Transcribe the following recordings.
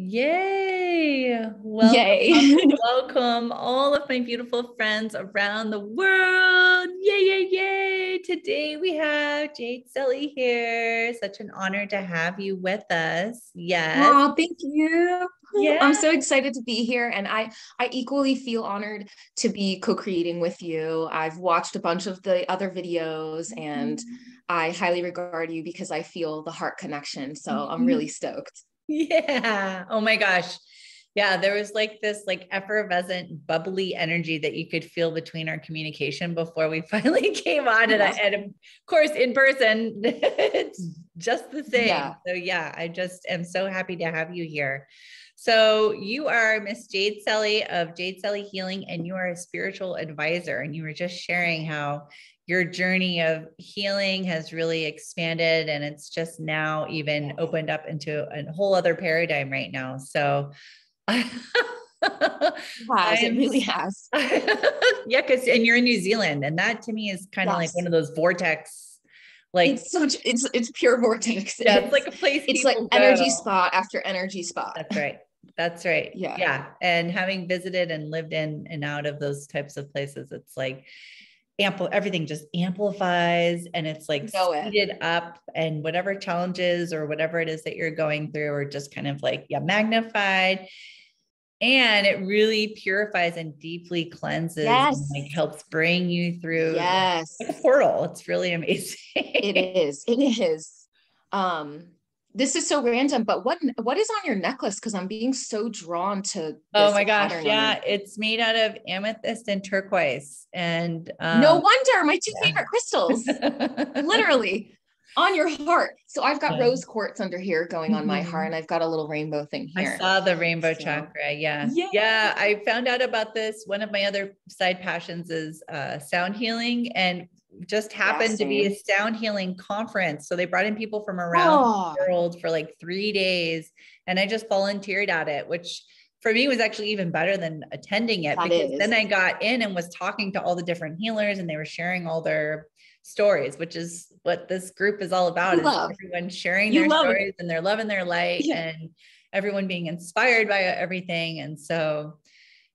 Yay. Welcome, Yay. welcome all of my beautiful friends around the world. Yay, yay, yay. Today we have Jade Celi here. Such an honor to have you with us. Yes. Oh, thank you. I'm Yeah. so excited to be here. And I equally feel honored to be co-creating with you. I've watched a bunch of the other videos and I highly regard you because I feel the heart connection. So I'm really stoked. Yeah. Oh my gosh. Yeah. There was like this like effervescent, bubbly energy that you could feel between our communication before we finally came on. And of course, in person, it's just the same. Yeah. So yeah, I just am so happy to have you here. So you are Miss Jade Celi of Jade Celi Healing, and you are a spiritual advisor. And you were just sharing how your journey of healing has really expanded, and it's just now even opened up into a whole other paradigm right now. So It has. It really has. Yeah, because and you're in New Zealand, and that to me is kind of like one of those vortex, like it's pure vortex. yeah, it's like a place It's like energy spot after energy spot. That's right. That's right. Yeah. Yeah. And having visited and lived in and out of those types of places, it's like everything just amplifies, and it's like speeded up, and whatever challenges or whatever it is that you're going through are just kind of like, yeah, magnified. And it really purifies and deeply cleanses and like helps bring you through like a portal. It's really amazing. It is. It is. This is so random, but what is on your necklace? Because I'm being so drawn to this. Oh my gosh. Yeah. It's made out of amethyst and turquoise. And no wonder, my two favorite crystals. Literally on your heart. So I've got rose quartz under here going on my heart, and I've got a little rainbow thing here. I saw the rainbow chakra. Yeah. I found out about this. One of my other side passions is sound healing, and just happened to be a sound healing conference. So they brought in people from around the world for like 3 days, and I just volunteered at it, which for me was actually even better than attending it, because then I got in and was talking to all the different healers, and they were sharing all their stories, which is what this group is all about, is everyone sharing their stories and they're loving their light and everyone being inspired by everything. And so,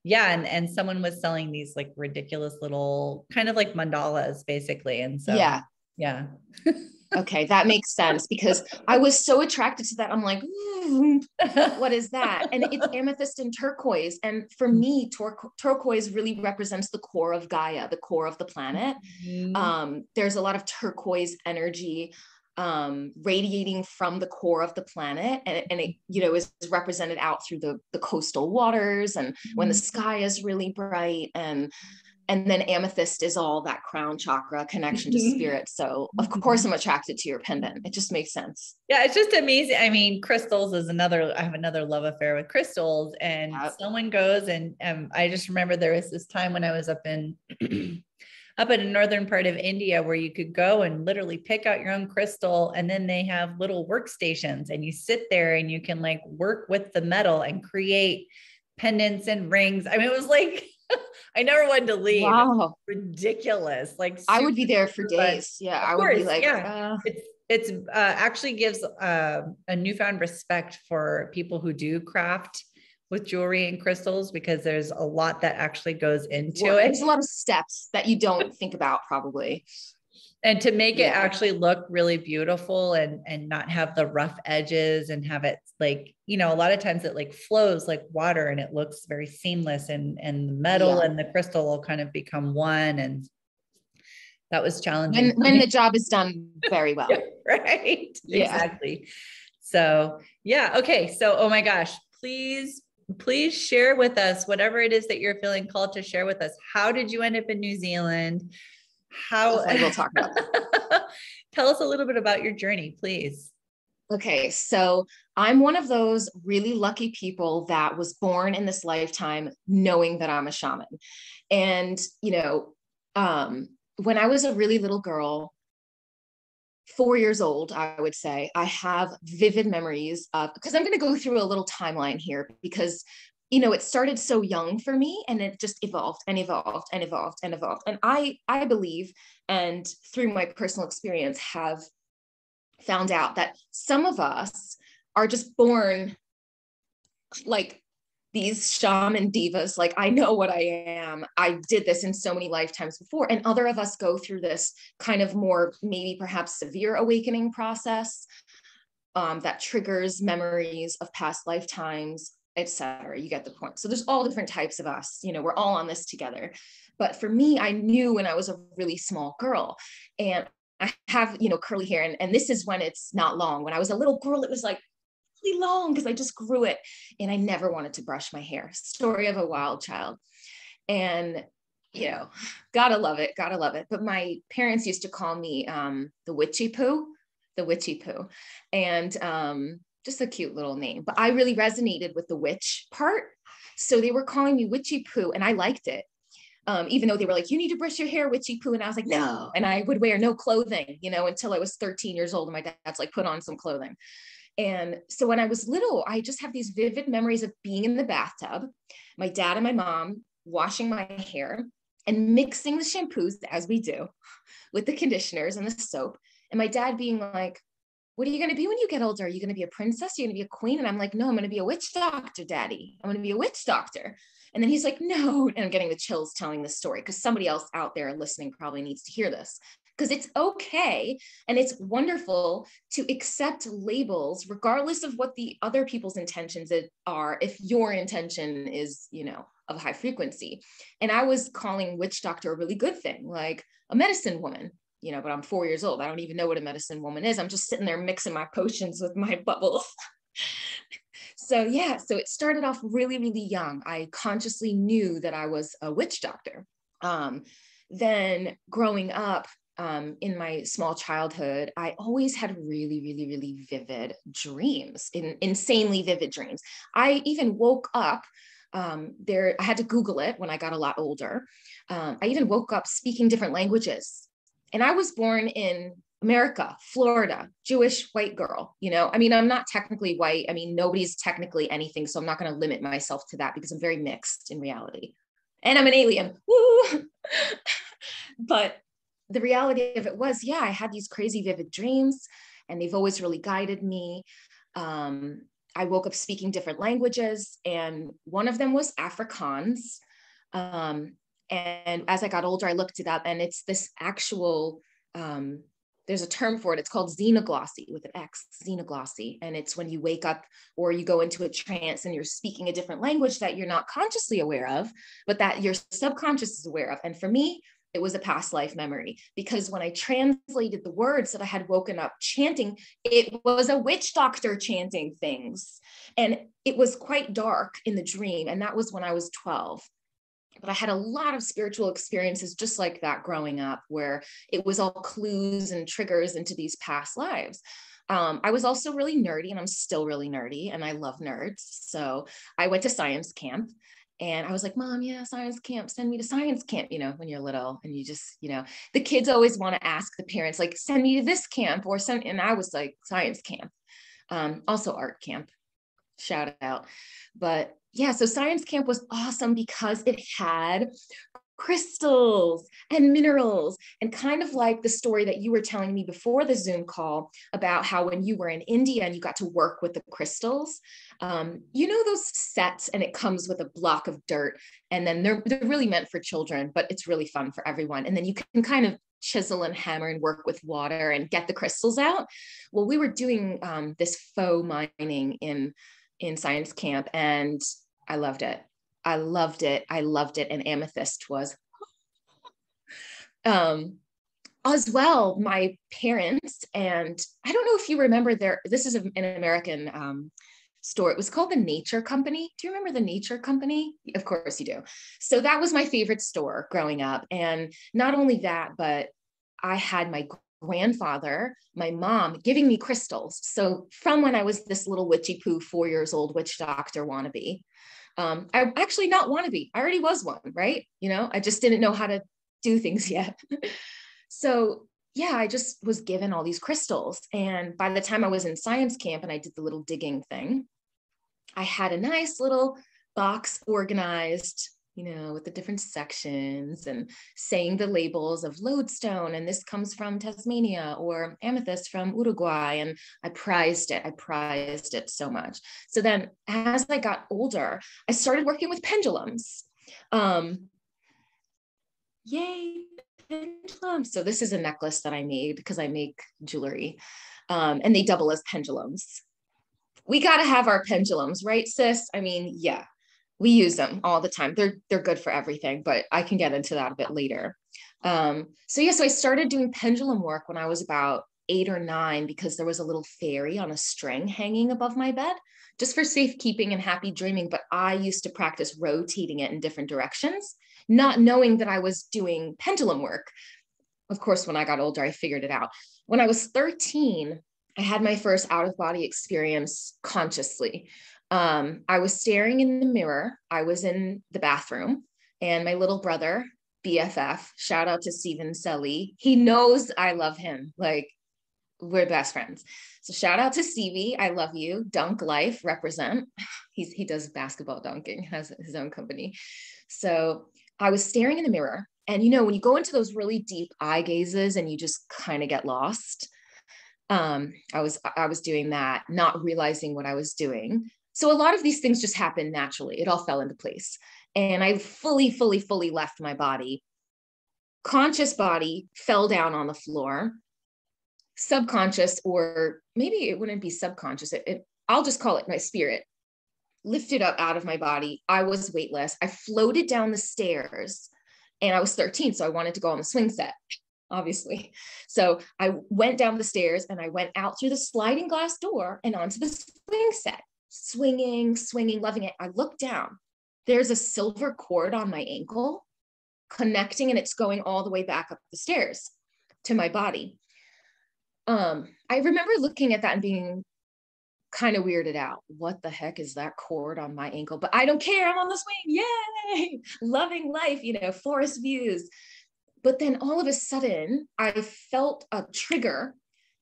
yeah. And someone was selling these like ridiculous little kind of like mandalas basically. And so, yeah. Okay, that makes sense, because I was so attracted to that. I'm like, what is that? And it's amethyst and turquoise. And for me, turquoise really represents the core of Gaia, the core of the planet. There's a lot of turquoise energy radiating from the core of the planet, and it, you know, is represented out through the coastal waters, and when the sky is really bright, and then amethyst is all that crown chakra connection to spirit. So of course I'm attracted to your pendant. It just makes sense. Yeah, it's just amazing. I mean, crystals is I have another love affair with crystals, and someone goes and I just remember there was this time when I was up in up in a northern part of India where you could go and literally pick out your own crystal, and then they have little workstations, and you sit there and you can like work with the metal and create pendants and rings. I mean, it was like I never wanted to leave. Wow. Ridiculous. Like I would be there for days. Yeah. I would be like, it's actually gives a newfound respect for people who do craft with jewelry and crystals, because there's a lot that actually goes into it. There's a lot of steps that you don't think about probably. And to make it actually look really beautiful and not have the rough edges, and have it like, you know, a lot of times it like flows like water and it looks very seamless, and the metal and the crystal will kind of become one. And that was challenging. When the job is done very well. Right. Exactly. So, yeah. Okay. So, oh my gosh, please share with us whatever it is that you're feeling called to share with us. How did you end up in New Zealand? We'll talk about that. Tell us a little bit about your journey, please. Okay, so I'm one of those really lucky people that was born in this lifetime knowing that I'm a shaman. And, you know, when I was a really little girl, 4 years old, I would say, I have vivid memories of, because I'm going to go through a little timeline here, because you know, it started so young for me, and it just evolved and evolved and evolved and evolved. And I believe, and through my personal experience, have found out that some of us are just born like these shaman divas, like I know what I am. I did this in so many lifetimes before. And other of us go through this kind of more, maybe perhaps severe awakening process that triggers memories of past lifetimes, etc. You get the point. So there's all different types of us, you know, we're all on this together. But for me, I knew when I was a really small girl, and I have, you know, curly hair, and this is when it's not long. When I was a little girl, it was like really long because I just grew it and I never wanted to brush my hair. Story of a wild child. And, you know, gotta love it, gotta love it. But my parents used to call me the witchy poo, and just a cute little name. But I really resonated with the witch part. So they were calling me witchy poo, and I liked it. Even though they were like, you need to brush your hair, witchy poo. And I was like, no. And I would wear no clothing, you know, until I was 13 years old. And my dad's like, put on some clothing. And so when I was little, I just have these vivid memories of being in the bathtub, my dad and my mom washing my hair and mixing the shampoos, as we do, with the conditioners and the soap. And my dad being like, what are you going to be when you get older? Are you going to be a princess? Are you going to be a queen? And I'm like, no, I'm going to be a witch doctor, Daddy. I'm going to be a witch doctor. And then he's like, no. And I'm getting the chills telling this story because somebody else out there listening probably needs to hear this. Because it's okay and it's wonderful to accept labels regardless of what the other people's intentions are, if your intention is, you know, of high frequency. And I was calling witch doctor a really good thing, like a medicine woman, you know, but I'm 4 years old. I don't even know what a medicine woman is. I'm just sitting there mixing my potions with my bubbles. So yeah, so it started off really, really young. I consciously knew that I was a witch doctor. Then growing up, in my small childhood, I always had really, really, really vivid dreams, insanely vivid dreams. I even woke up I had to Google it when I got a lot older. I even woke up speaking different languages. And I was born in America, Florida, Jewish white girl, you know, I mean, I'm not technically white. I mean, nobody's technically anything. So I'm not going to limit myself to that because I'm very mixed in reality. And I'm an alien. Woo! But the reality of it was, yeah, I had these crazy vivid dreams and they've always really guided me. I woke up speaking different languages and one of them was Afrikaans. And as I got older, I looked it up and it's this actual, there's a term for it. It's called Xenoglossy with an X, Xenoglossy. And it's when you wake up or you go into a trance and you're speaking a different language that you're not consciously aware of, but that your subconscious is aware of. And for me, it was a past life memory because when I translated the words that I had woken up chanting, it was a witch doctor chanting things. And it was quite dark in the dream. And that was when I was 12. But I had a lot of spiritual experiences just like that growing up, where it was all clues and triggers into these past lives. I was also really nerdy and I'm still really nerdy and I love nerds. So I went to science camp. And I was like, Mom, yeah, science camp, send me to science camp, you know, when you're little and you just, you know, the kids always want to ask the parents, like, send me to this camp or send, and I was like, science camp, also art camp, shout out. But yeah, so science camp was awesome because it had crystals and minerals and kind of like the story that you were telling me before the Zoom call about how when you were in India and you got to work with the crystals, you know, those sets and it comes with a block of dirt and then they're really meant for children, but it's really fun for everyone. And then you can kind of chisel and hammer and work with water and get the crystals out. Well, we were doing this faux mining in science camp and I loved it. I loved it. And amethyst was, as well, my parents, and I don't know if you remember this is an American store. It was called the Nature Company. Do you remember the Nature Company? Of course you do. So that was my favorite store growing up. And not only that, but I had my grandfather, my mom giving me crystals. So from when I was this little witchy poo, 4 years old witch doctor wannabe, I actually not wannabe. I already was one, right? You know, I just didn't know how to do things yet. So yeah, I just was given all these crystals. And by the time I was in science camp and I did the little digging thing, I had a nice little box organized with the different sections and saying the labels of lodestone, and this comes from Tasmania, or amethyst from Uruguay. And I prized it so much. So then as I got older, I started working with pendulums. Yay, pendulums. So this is a necklace that I made because I make jewelry, and they double as pendulums. We got to have our pendulums, right, sis? I mean, yeah. We use them all the time. They're good for everything, but I can get into that a bit later. So I started doing pendulum work when I was about 8 or 9, because there was a little fairy on a string hanging above my bed, just for safekeeping and happy dreaming. But I used to practice rotating it in different directions, not knowing that I was doing pendulum work. Of course, when I got older, I figured it out. When I was 13, I had my first out-of-body experience consciously. I was staring in the mirror. I was in the bathroom, and my little brother, BFF, shout out to Stephen Celi. He knows I love him. Like, we're best friends. So shout out to Stevie. I love you. Dunk Life, represent. He does basketball dunking, has his own company. So I was staring in the mirror, and when you go into those really deep eye gazes and you just kind of get lost, I was doing that, not realizing what I was doing. So a lot of these things just happened naturally. It all fell into place. And I fully left my body. Conscious body fell down on the floor. Subconscious, or maybe it wouldn't be subconscious. I'll just call it my spirit, lifted up out of my body. I was weightless. I floated down the stairs, and I was 13. So I wanted to go on the swing set, obviously. So I went down the stairs, and I went out through the sliding glass door and onto the swing set. Swinging, loving it. I look down. There's a silver cord on my ankle connecting, and it's going all the way back up the stairs to my body. I remember looking at that and being kind of weirded out. What the heck is that cord on my ankle? But I don't care. I'm on the swing. Yay! Loving life, forest views. But then all of a sudden, I felt a trigger,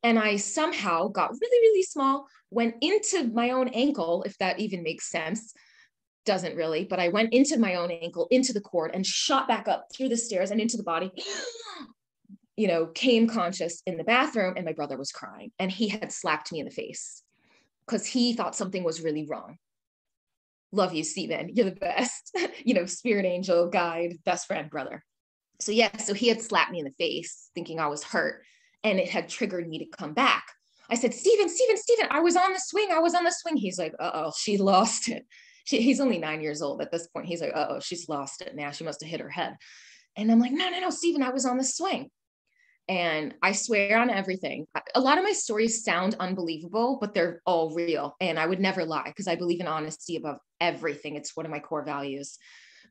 and I somehow got really small, went into my own ankle, if that even makes sense. Doesn't really, but I went into my own ankle, into the cord, and shot back up through the stairs and into the body. Came conscious in the bathroom, and my brother was crying, and he had slapped me in the face because he thought something was really wrong. Love you, Steven. You're the best. Spirit angel, guide, best friend, brother. So he had slapped me in the face thinking I was hurt, and it had triggered me to come back. I said, Steven, I was on the swing. He's like, uh-oh, she lost it. He's only 9 years old at this point. He's like, uh-oh, she's lost it now. She must have hit her head. And I'm like, no, Steven, I was on the swing. And I swear on everything. A lot of my stories sound unbelievable, but they're all real. And I would never lie, because I believe in honesty above everything. It's one of my core values.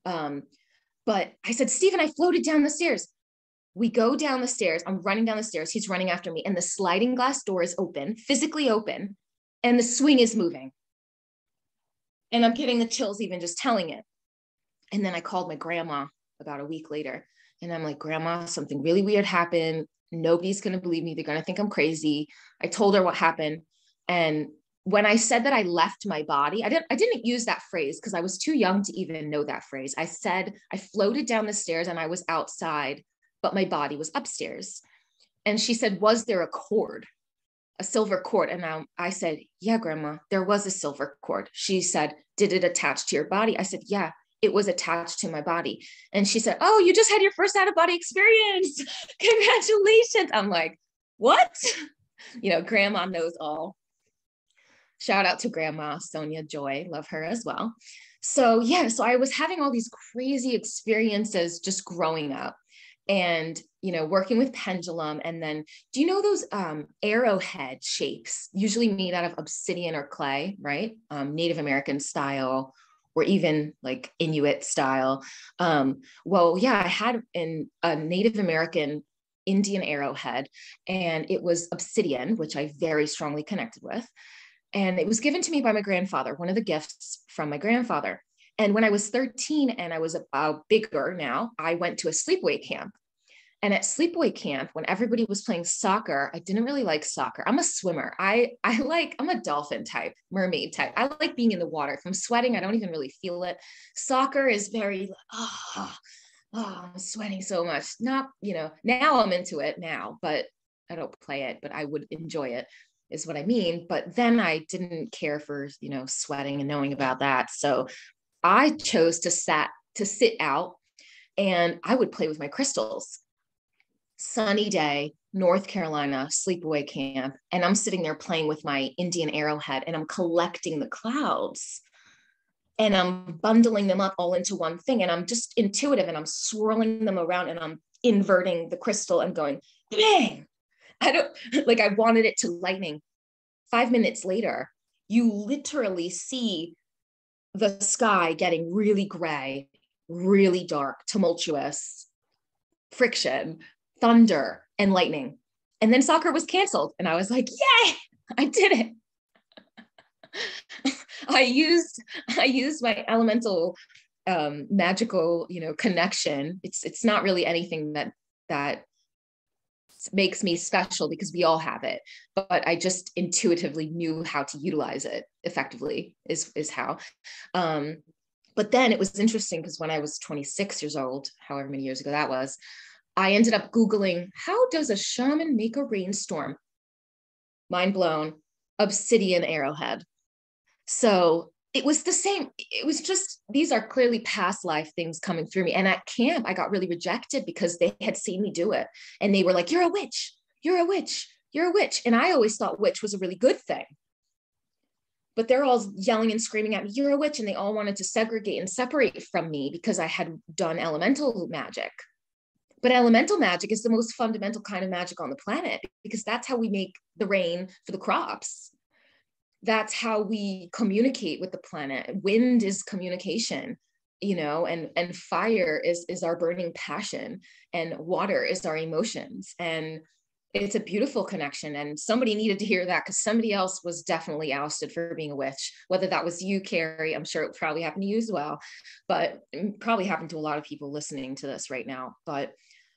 But I said, Steven, I floated down the stairs. We go down the stairs. I'm running down the stairs. He's running after me. And the sliding glass door is open, physically open. And the swing is moving. And I'm getting the chills even just telling it. And then I called my grandma about a week later. And I'm like, Grandma, something really weird happened. Nobody's going to believe me. They're going to think I'm crazy. I told her what happened. And when I said that I left my body, I didn't use that phrase because I was too young to even know that phrase. I said I floated down the stairs and I was outside, but my body was upstairs. And she said, was there a cord, a silver cord? And I said, yeah, Grandma, there was a silver cord. She said, did it attach to your body? I said, yeah, it was attached to my body. And she said, oh, you just had your first out of body experience. Congratulations. I'm like, what? Grandma knows all. Shout out to Grandma Sonia Joy. Love her as well. So I was having all these crazy experiences just growing up and, working with pendulum. And then, do you know those arrowhead shapes, usually made out of obsidian or clay, right? Native American style, or even like Inuit style. I had a Native American Indian arrowhead, and it was obsidian, which I very strongly connected with. And it was given to me by my grandfather, one of the gifts from my grandfather. And when I was 13 and I was about bigger now, I went to a sleepaway camp. And at sleepaway camp, when everybody was playing soccer, I didn't really like soccer. I'm a swimmer. I'm a dolphin type, mermaid type. I like being in the water. If I'm sweating, I don't even really feel it. Soccer is very, I'm sweating so much. Not, now I'm into it now, but I don't play it, but I would enjoy it, is what I mean. But then I didn't care for, sweating and knowing about that. So I chose to sit out, and I would play with my crystals. Sunny day, North Carolina, sleepaway camp. And I'm sitting there playing with my Indian arrowhead, and I'm collecting the clouds, and I'm bundling them up all into one thing. And I'm just intuitive, and I'm swirling them around, and I'm inverting the crystal and going, bang. I wanted it to lightning. 5 minutes later, you literally see the sky getting really gray, really dark, tumultuous, friction, thunder, and lightning. And then soccer was canceled. And I was like, yay, I did it. I used my elemental magical, connection. It's not really anything that makes me special, because we all have it, but I just intuitively knew how to utilize it effectively is how. But then it was interesting, because when I was 26 years old, however many years ago that was, I ended up Googling, how does a shaman make a rainstorm? Mind blown, obsidian arrowhead. So it was the same. It was just, these are clearly past life things coming through me. And at camp, I got really rejected because they had seen me do it. And they were like, you're a witch, you're a witch, you're a witch. And I always thought witch was a really good thing. But they're all yelling and screaming at me, you're a witch. And they all wanted to segregate and separate from me because I had done elemental magic. But elemental magic is the most fundamental kind of magic on the planet, because that's how we make the rain for the crops. That's how we communicate with the planet. Wind is communication, and fire is our burning passion, and water is our emotions. And it's a beautiful connection. And somebody needed to hear that, because somebody else was definitely ousted for being a witch, whether that was you, Carrie. I'm sure it probably happened to you as well, but it probably happened to a lot of people listening to this right now. But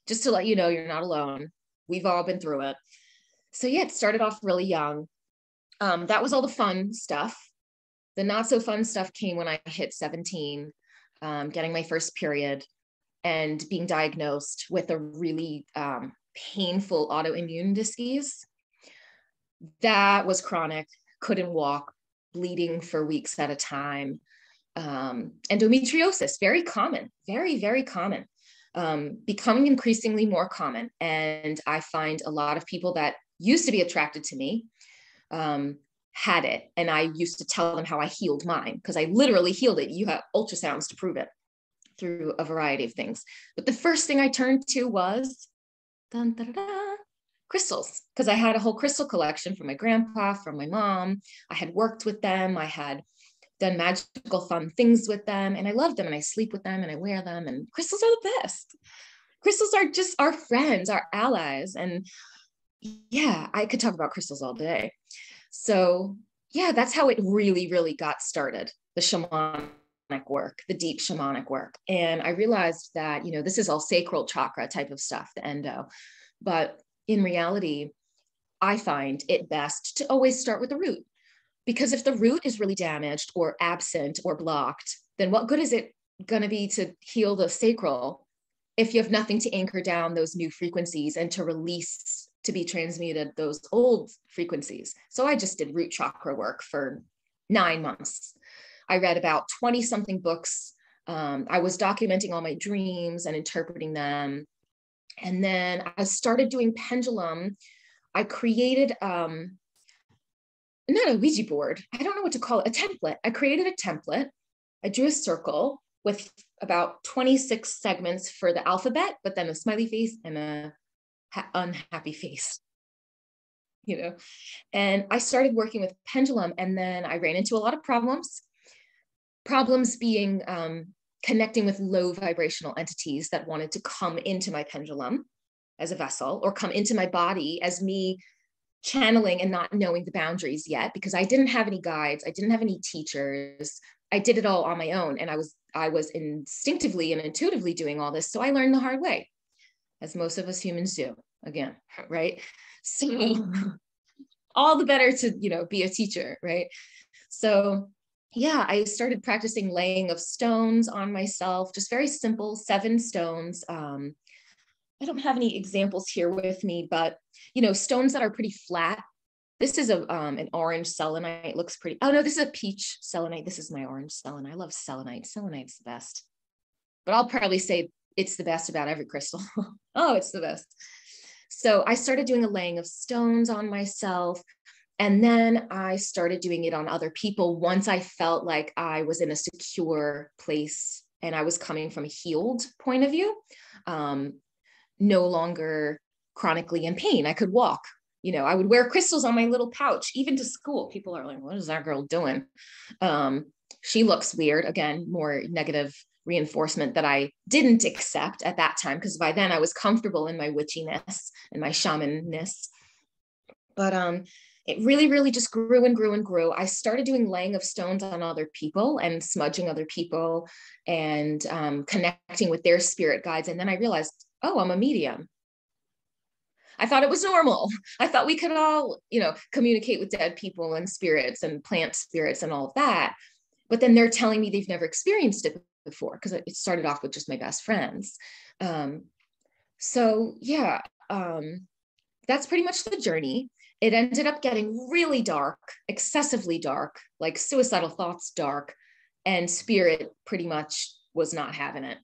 just to let you know, you're not alone. We've all been through it. So yeah, it started off really young. That was all the fun stuff. The not so fun stuff came when I hit 17, getting my first period and being diagnosed with a really painful autoimmune disease. That was chronic, couldn't walk, bleeding for weeks at a time. Endometriosis, very common, very, very common. Becoming increasingly more common. And I find a lot of people that used to be attracted to me had it. And I used to tell them how I healed mine, because I literally healed it. You have ultrasounds to prove it through a variety of things. But the first thing I turned to was crystals, because I had a whole crystal collection from my grandpa, from my mom. I had worked with them. I had done magical fun things with them, and I love them, and I sleep with them, and I wear them, and crystals are the best. Crystals are just our friends, our allies. And yeah, I could talk about crystals all day. So yeah, that's how it really, really got started, the shamanic work, the deep shamanic work. And I realized that, this is all sacral chakra type of stuff, the endo. But in reality, I find it best to always start with the root. Because if the root is really damaged or absent or blocked, then what good is it going to be to heal the sacral if you have nothing to anchor down those new frequencies and to release, to be transmuted those old frequencies? So I just did root chakra work for 9 months. I read about 20 something books. I was documenting all my dreams and interpreting them. And then I started doing pendulum. I created, not a Ouija board, I don't know what to call it, a template. I created a template. I drew a circle with about 26 segments for the alphabet, but then a smiley face and a unhappy face, And I started working with pendulum, and then I ran into a lot of problems being connecting with low vibrational entities that wanted to come into my pendulum as a vessel, or come into my body as me channeling and not knowing the boundaries yet, because I didn't have any guides. I didn't have any teachers. I did it all on my own. And I was instinctively and intuitively doing all this. So I learned the hard way. as most of us humans do, again, right? So all the better to, you know, be a teacher, right? So yeah, I started practicing laying of stones on myself, just very simple 7 stones. I don't have any examples here with me, but, you know, stones that are pretty flat. This is an orange selenite. It looks pretty. Oh no, this is a peach selenite. This is my orange selenite. I love selenite. Selenite's the best. But I'll probably say it's the best about every crystal. Oh, it's the best. So I started doing a laying of stones on myself. And then I started doing it on other people once I felt like I was in a secure place and I was coming from a healed point of view, no longer chronically in pain. I could walk. You know, I would wear crystals on my little pouch, even to school. People are like, what is that girl doing? She looks weird. Again, more negative reinforcement that I didn't accept at that time, because by then I was comfortable in my witchiness and my shamanness. But it really, really just grew and grew and grew. I started doing laying of stones on other people and smudging other people and connecting with their spirit guides. And then I realized, oh, I'm a medium. I thought it was normal. I thought we could all, you know, communicate with dead people and spirits and plant spirits and all of that. But then they're telling me they've never experienced it before, because it started off with just my best friends. So yeah, that's pretty much the journey. It ended up getting really dark, excessively dark, like suicidal thoughts dark, and spirit pretty much was not having it.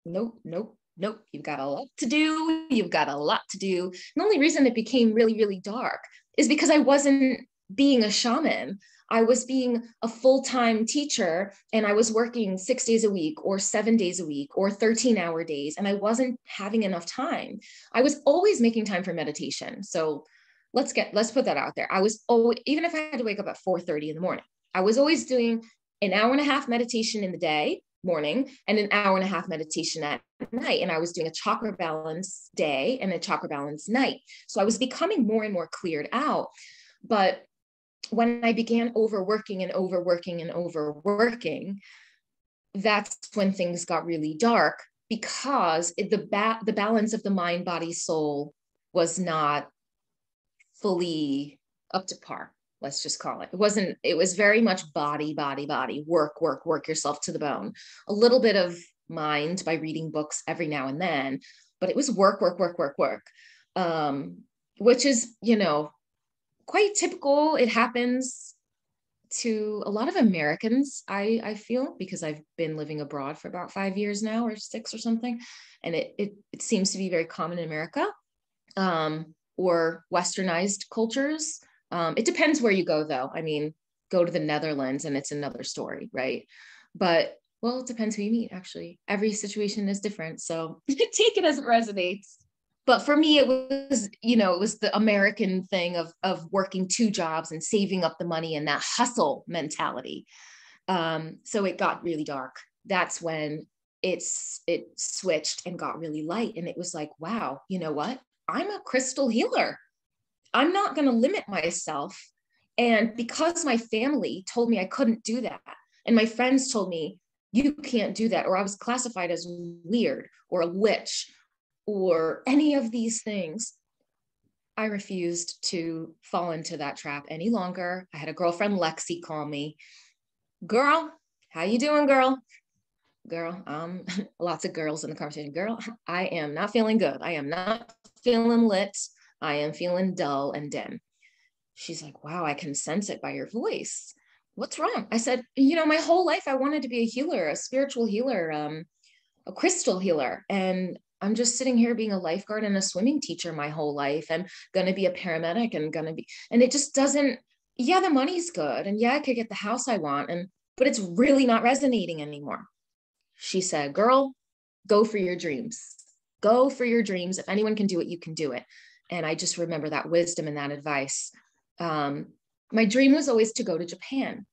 Nope, nope. Nope, you've got a lot to do. You've got a lot to do. The only reason it became really, really dark is because I wasn't being a shaman. I was being a full-time teacher, and I was working 6 days a week or 7 days a week or 13-hour days, and I wasn't having enough time. I was always making time for meditation. So let's put that out there. I was always, even if I had to wake up at 4:30 in the morning, I was always doing an hour and a half meditation in the day, morning, and an hour and a half meditation at night. And I was doing a chakra balance day and a chakra balance night. So I was becoming more and more cleared out. But when I began overworking and overworking and overworking, that's when things got really dark, because the balance of the mind, body, soul was not fully up to par. Let's just call it. It was very much body, body, body, work yourself to the bone. A little bit of mind by reading books every now and then, but it was work, which is, you know, quite typical. It happens to a lot of Americans, I feel, because I've been living abroad for about 5 years now, or 6 or something. And it seems to be very common in America, or westernized cultures. It depends where you go, though. I mean, go to the Netherlands and it's another story, right? But, well, it depends who you meet, actually. Every situation is different. So take it as it resonates. But for me, it was, you know, it was the American thing of working 2 jobs and saving up the money and that hustle mentality. So it got really dark. That's when it switched and got really light. And it was like, wow, you know what? I'm a crystal healer. I'm not going to limit myself. And because my family told me I couldn't do that, and my friends told me, you can't do that, or I was classified as weird or a witch or any of these things, I refused to fall into that trap any longer. I had a girlfriend, Lexi, call me, girl, how you doing, girl? Girl, lots of girls in the conversation. Girl, I am not feeling good. I am not feeling lit. I am feeling dull and dim. She's like, wow, I can sense it by your voice. What's wrong? I said, you know, my whole life I wanted to be a healer, a spiritual healer, a crystal healer. And I'm just sitting here being a lifeguard and a swimming teacher my whole life, and going to be a paramedic and it just doesn't, yeah, the money's good. And yeah, I could get the house I want, but it's really not resonating anymore. She said, girl, go for your dreams. Go for your dreams. If anyone can do it, you can do it. And I just remember that wisdom and that advice. My dream was always to go to Japan.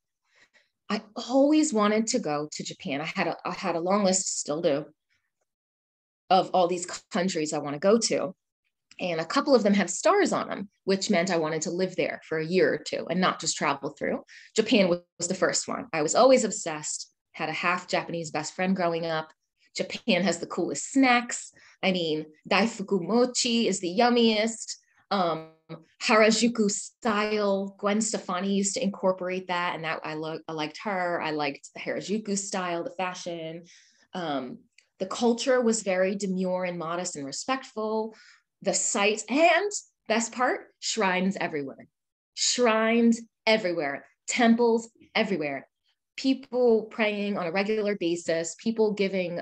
I always wanted to go to Japan. I had a long list, still do, of all these countries I want to go to. And a couple of them had stars on them, which meant I wanted to live there for a year or 2 and not just travel through. Japan was the first one. I was always obsessed, had a half Japanese best friend growing up. Japan has the coolest snacks. I mean, daifuku mochi is the yummiest. Harajuku style, Gwen Stefani used to incorporate that, and that I liked her. I liked the Harajuku style, the fashion. The culture was very demure and modest and respectful. The sites, and best part, shrines everywhere. Shrines everywhere, temples everywhere. People praying on a regular basis, people giving,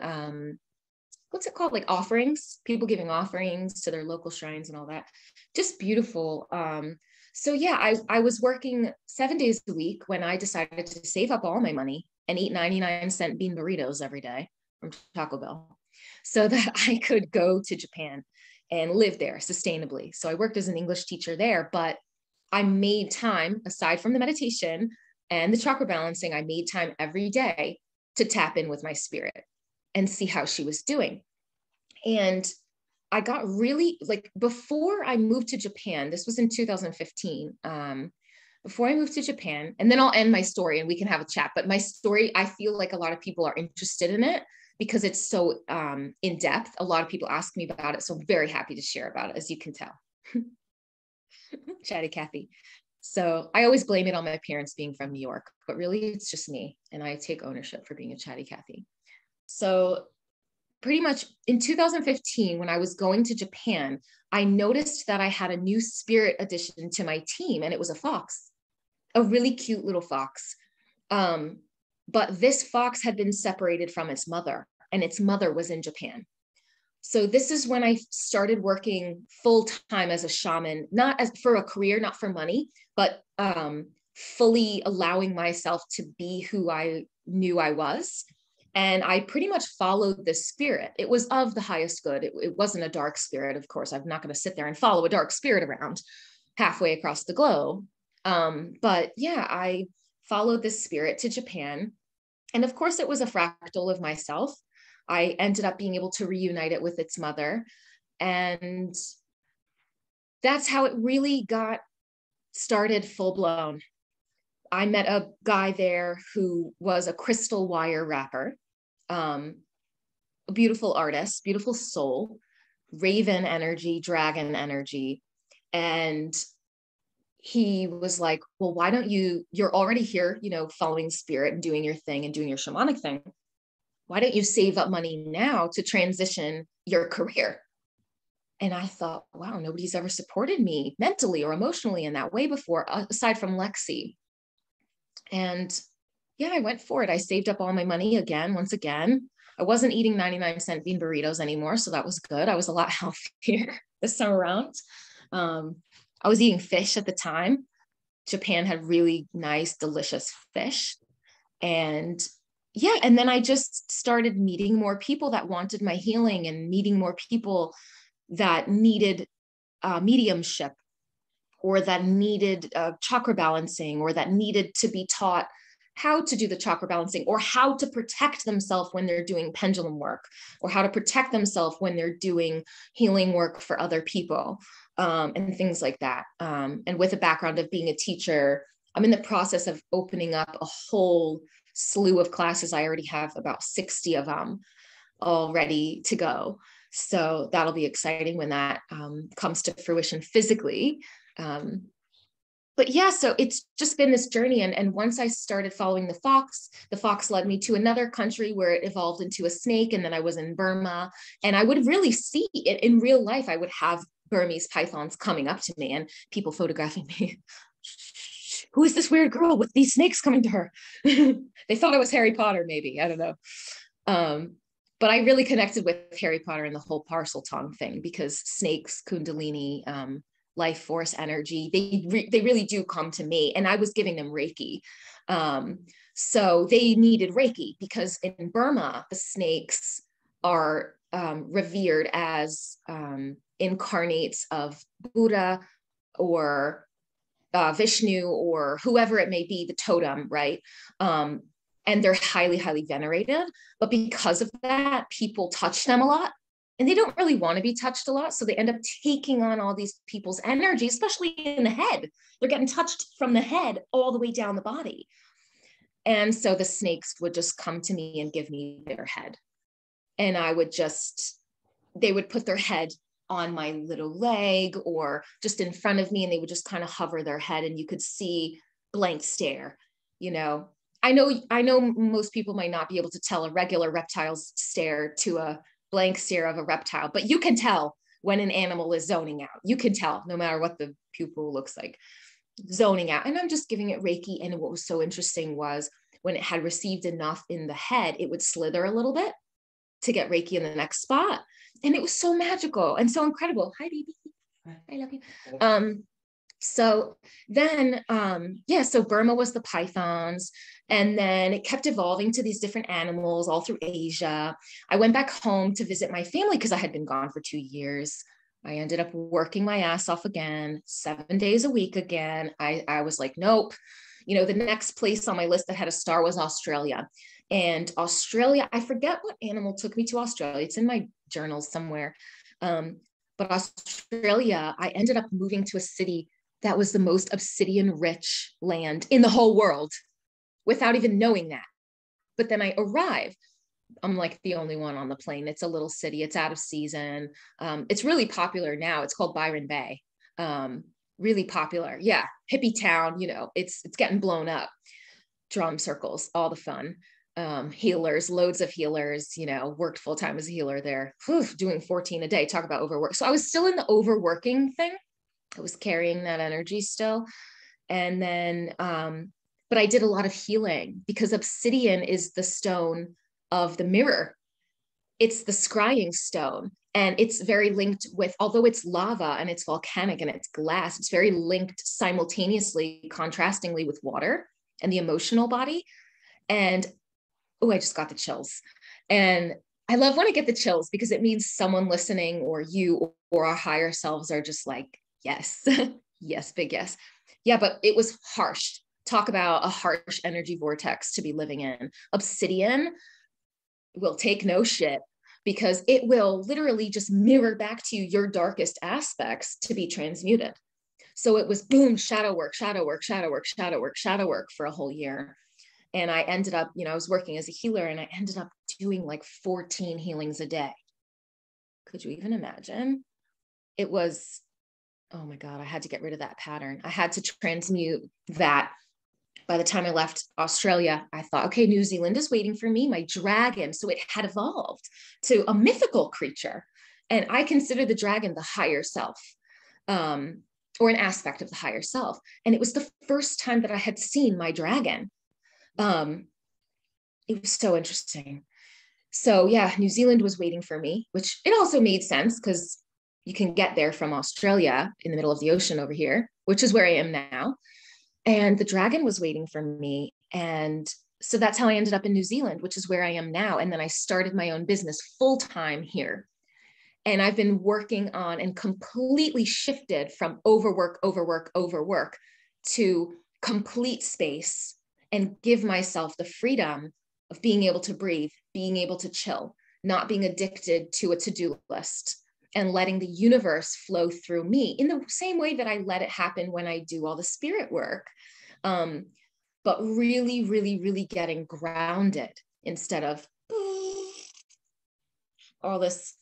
what's it called? Like offerings, people giving offerings to their local shrines and all that. Just beautiful. So yeah, I was working 7 days a week when I decided to save up all my money and eat 99-cent bean burritos every day from Taco Bell so that I could go to Japan and live there sustainably. So I worked as an English teacher there, but I made time, aside from the meditation and the chakra balancing, I made time every day to tap in with my spirit and see how she was doing. And I got really, like, before I moved to Japan, this was in 2015, before I moved to Japan, and then I'll end my story and we can have a chat, but my story, I feel like a lot of people are interested in it because it's so in depth. A lot of people ask me about it, so I'm very happy to share about it, as you can tell. Chatty Cathy. So I always blame it on my parents being from New York, but really it's just me, and I take ownership for being a Chatty Cathy. So pretty much in 2015, when I was going to Japan, I noticed that I had a new spirit addition to my team, and it was a fox, a really cute little fox. But this fox had been separated from its mother, and its mother was in Japan. So this is when I started working full-time as a shaman, not as for a career, not for money, but fully allowing myself to be who I knew I was. And I pretty much followed this spirit. It was of the highest good. It wasn't a dark spirit, of course. I'm not going to sit there and follow a dark spirit around halfway across the globe. But yeah, I followed this spirit to Japan. And of course, it was a fractal of myself. I ended up being able to reunite it with its mother. And that's how it really got started full blown. I met a guy there who was a crystal wire wrapper, a beautiful artist, beautiful soul, raven energy, dragon energy. And he was like, well, why don't you're already here, following spirit and doing your thing and doing your shamanic thing. Why don't you save up money now to transition your career? And I thought, wow, nobody's ever supported me mentally or emotionally in that way before, aside from Lexi. And yeah, I went for it. I saved up all my money once again. I wasn't eating 99-cent bean burritos anymore, so that was good. I was a lot healthier this time around. I was eating fish at the time. Japan had really nice, delicious fish. And yeah, and then I just started meeting more people that wanted my healing and meeting more people that needed mediumship, or that needed chakra balancing, or that needed to be taught how to do the chakra balancing, or how to protect themselves when they're doing pendulum work, or how to protect themselves when they're doing healing work for other people, and things like that. And with a background of being a teacher, I'm in the process of opening up a whole slew of classes. I already have about 60 of them all ready to go. So that'll be exciting when that comes to fruition physically. But yeah, so it's just been this journey. And once I started following the fox led me to another country where it evolved into a snake. And then I was in Burma, and I would really see it in real life. I would have Burmese pythons coming up to me and people photographing me. Who is this weird girl with these snakes coming to her? They thought I was Harry Potter, maybe. I don't know. But I really connected with Harry Potter and the whole parcel tongue thing, because snakes, kundalini, life force energy, they really do come to me. And I was giving them Reiki. So they needed Reiki because in Burma, the snakes are revered as incarnates of Buddha or Vishnu or whoever it may be, the totem, right? And they're highly, highly venerated. But because of that, people touch them a lot. And they don't really want to be touched a lot. So they end up taking on all these people's energy, especially in the head. They're getting touched from the head all the way down the body. And so the snakes would just come to me and give me their head. And they would put their head on my little leg or just in front of me, and they would just kind of hover their head, and you could see blank stare. I know most people might not be able to tell a regular reptile's stare to a blank stare of a reptile, but you can tell when an animal is zoning out. You can tell no matter what the pupil looks like, zoning out. And I'm just giving it Reiki. And what was so interesting was when it had received enough in the head, it would slither a little bit to get Reiki in the next spot. And it was so magical and so incredible. Hi, baby. I love you. So then, so Burma was the pythons, and then it kept evolving to these different animals all through Asia. I went back home to visit my family because I had been gone for 2 years. I ended up working my ass off again, 7 days a week again. I was like, nope. The next place on my list that had a star was Australia. And Australia, I forget what animal took me to Australia. It's in my journals somewhere. But Australia, I ended up moving to a city that was the most obsidian rich land in the whole world without even knowing that. But then I arrived. I'm like the only one on the plane. It's a little city. It's out of season. It's really popular now. It's called Byron Bay. Really popular. Yeah. Hippie town, it's getting blown up. Drum circles, all the fun. Healers, loads of healers, worked full time as a healer there. Doing 14 a day. Talk about overwork. So I was still in the overworking thing. I was carrying that energy still. And then, but I did a lot of healing because obsidian is the stone of the mirror. It's the scrying stone. And it's very linked with, although it's lava and it's volcanic and it's glass, it's very linked simultaneously, contrastingly with water and the emotional body. And, I just got the chills. And I love when I get the chills because it means someone listening or you or our higher selves are just like, yes, yes, big yes. Yeah, but it was harsh. Talk about a harsh energy vortex to be living in. Obsidian will take no shit because it will literally just mirror back to you your darkest aspects to be transmuted. So it was boom, shadow work, shadow work, shadow work, shadow work, shadow work for a whole year. And I ended up, I was working as a healer and I ended up doing like 14 healings a day. Could you even imagine? It was, oh my God, I had to get rid of that pattern. I had to transmute that. By the time I left Australia, I thought, okay, New Zealand is waiting for me, my dragon. So it had evolved to a mythical creature. And I consider the dragon the higher self, or an aspect of the higher self. And it was the first time that I had seen my dragon. It was so interesting. So yeah, New Zealand was waiting for me, which it also made sense because you can get there from Australia in the middle of the ocean over here, which is where I am now. And the dragon was waiting for me. And so that's how I ended up in New Zealand, which is where I am now. And then I started my own business full time here. And I've been working on and completely shifted from overwork to complete space and give myself the freedom of being able to breathe, being able to chill, not being addicted to a to-do list, and letting the universe flow through me in the same way that I let it happen when I do all the spirit work. But really, really, really getting grounded instead of all this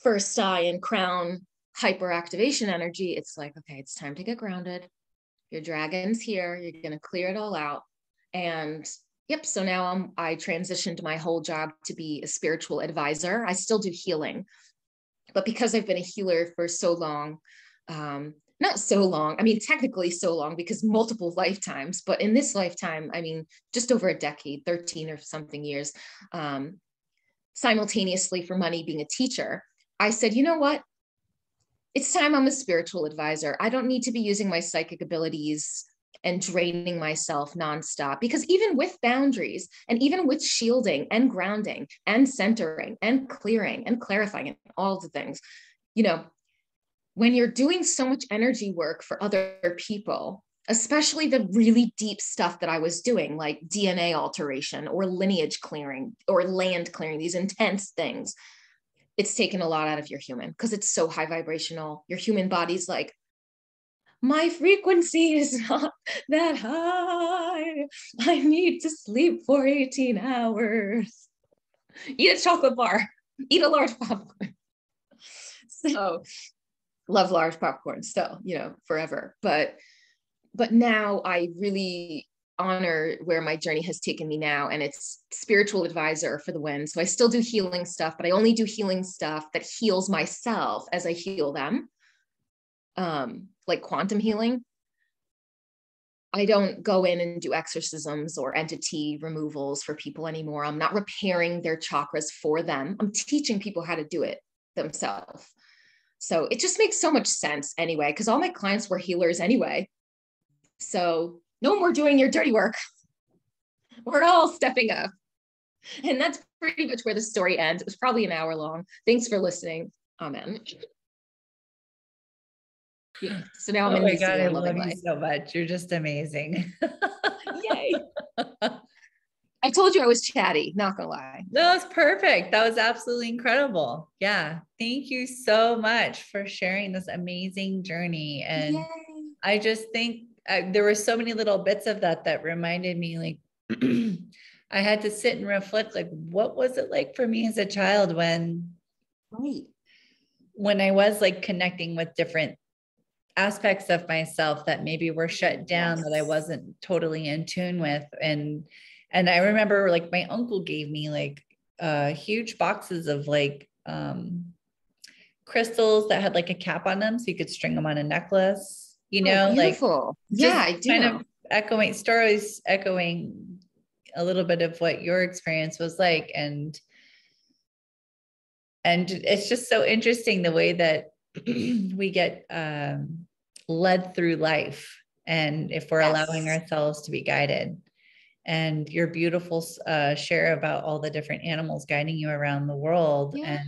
first eye and crown hyperactivation energy. It's like, okay, it's time to get grounded. Your dragon's here. You're going to clear it all out. And yep. So now I transitioned my whole job to be a spiritual advisor. I still do healing, but because I've been a healer for so long, not so long, I mean, technically so long because multiple lifetimes, but in this lifetime, I mean, just over a decade, 13 or something years, simultaneously for money being a teacher, I said, you know what? It's time I'm a spiritual advisor. I don't need to be using my psychic abilities and draining myself nonstop, because even with boundaries and even with shielding and grounding and centering and clearing and clarifying and all the things, when you're doing so much energy work for other people, especially the really deep stuff that I was doing, like DNA alteration or lineage clearing or land clearing, these intense things, it's taken a lot out of your human because it's so high vibrational. Your human body's like, my frequency is not that high. I need to sleep for 18 hours. Eat a chocolate bar. eat a large popcorn. So love large popcorn still, you know, forever. But now I really honor where my journey has taken me now. And it's spiritual advisor for the win. So I still do healing stuff, but I only do healing stuff that heals myself as I heal them. Like quantum healing. I don't go in and do exorcisms or entity removals for people anymore. I'm not repairing their chakras for them. I'm teaching people how to do it themselves. So it just makes so much sense anyway, because all my clients were healers anyway. So no more doing your dirty work. We're all stepping up. And that's pretty much where the story ends. It was probably an hour long. Thanks for listening. Amen. Yeah. So now I'm in New Zealand. I love you so much. You're just amazing. Yay. I told you I was chatty, not gonna lie. No, it's perfect. That was absolutely incredible. Yeah. Thank you so much for sharing this amazing journey. And yay. I just think there were so many little bits of that reminded me, like, I had to sit and reflect, like, what was it like for me as a child when I was like connecting with different aspects of myself that maybe were shut down, that I wasn't totally in tune with. And I remember, like, my uncle gave me like huge boxes of like crystals that had like a cap on them, so you could string them on a necklace, you know. Beautiful. Like, yeah, I do. Kind of echoing stories, echoing a little bit of what your experience was like. And it's just so interesting the way that we get led through life, and if we're allowing ourselves to be guided. And your beautiful share about all the different animals guiding you around the world. Yeah.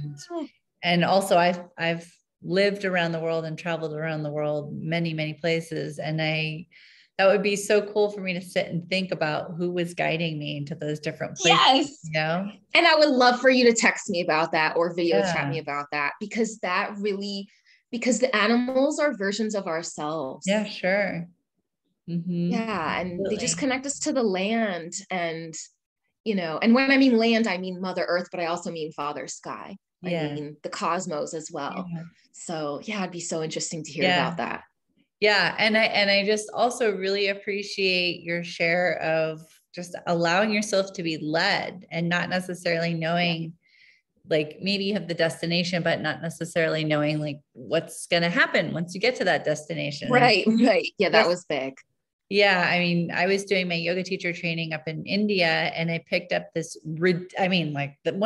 And also I've lived around the world and traveled around the world, many, many places. And that would be so cool for me to sit and think about who was guiding me into those different places. Yes. You know? And I would love for you to text me about that or video chat me about that, because the animals are versions of ourselves. Yeah, sure. Mm-hmm. Yeah. And absolutely. They just connect us to the land, and, you know, and when I mean land, I mean Mother Earth, but I also mean Father Sky. I mean the cosmos as well. Yeah. So yeah, it'd be so interesting to hear about that. Yeah. And I just also really appreciate your share of just allowing yourself to be led, and not necessarily knowing, like, maybe you have the destination, but not necessarily knowing like what's going to happen once you get to that destination. Right. Yeah. That was big. Yeah. I mean, I was doing my yoga teacher training up in India, and I picked up this, one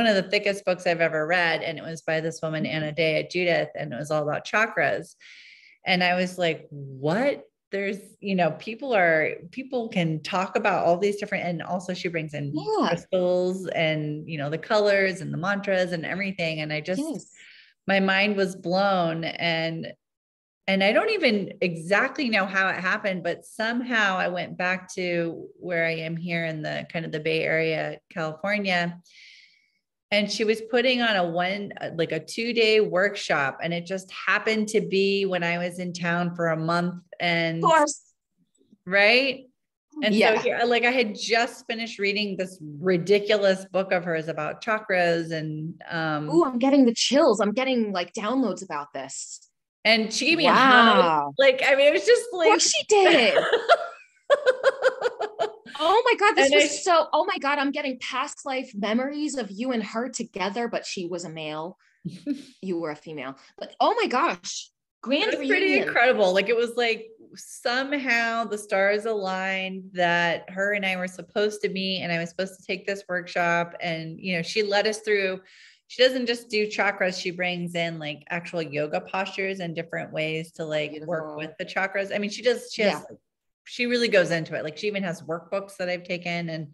of the thickest books I've ever read. And it was by this woman, Anna Dea Judith, and it was all about chakras. And I was like, what? There's, you know, people can talk about all these different, and also she brings in crystals and, you know, the colors and the mantras and everything. And I just, my mind was blown. And I don't even exactly know how it happened, but somehow I went back to where I am here in the kind of the Bay Area, California. And she was putting on a 2-day workshop. And it just happened to be when I was in town for a month. And of course. Right. And so here, like, I had just finished reading this ridiculous book of hers about chakras, and I'm getting the chills. I'm getting like downloads about this. And she gave me a hug. Like, I mean, it was just like, of course she did. Oh my God, oh my God, I'm getting past life memories of you and her together, but she was a male. You were a female. But oh my gosh, grand reunion. Pretty incredible. Like, it was like somehow the stars aligned that her and I were supposed to meet, and I was supposed to take this workshop. And, you know, she led us through. She doesn't just do chakras. She brings in like actual yoga postures and different ways to like work with the chakras. I mean, she really goes into it. Like, she even has workbooks that I've taken, and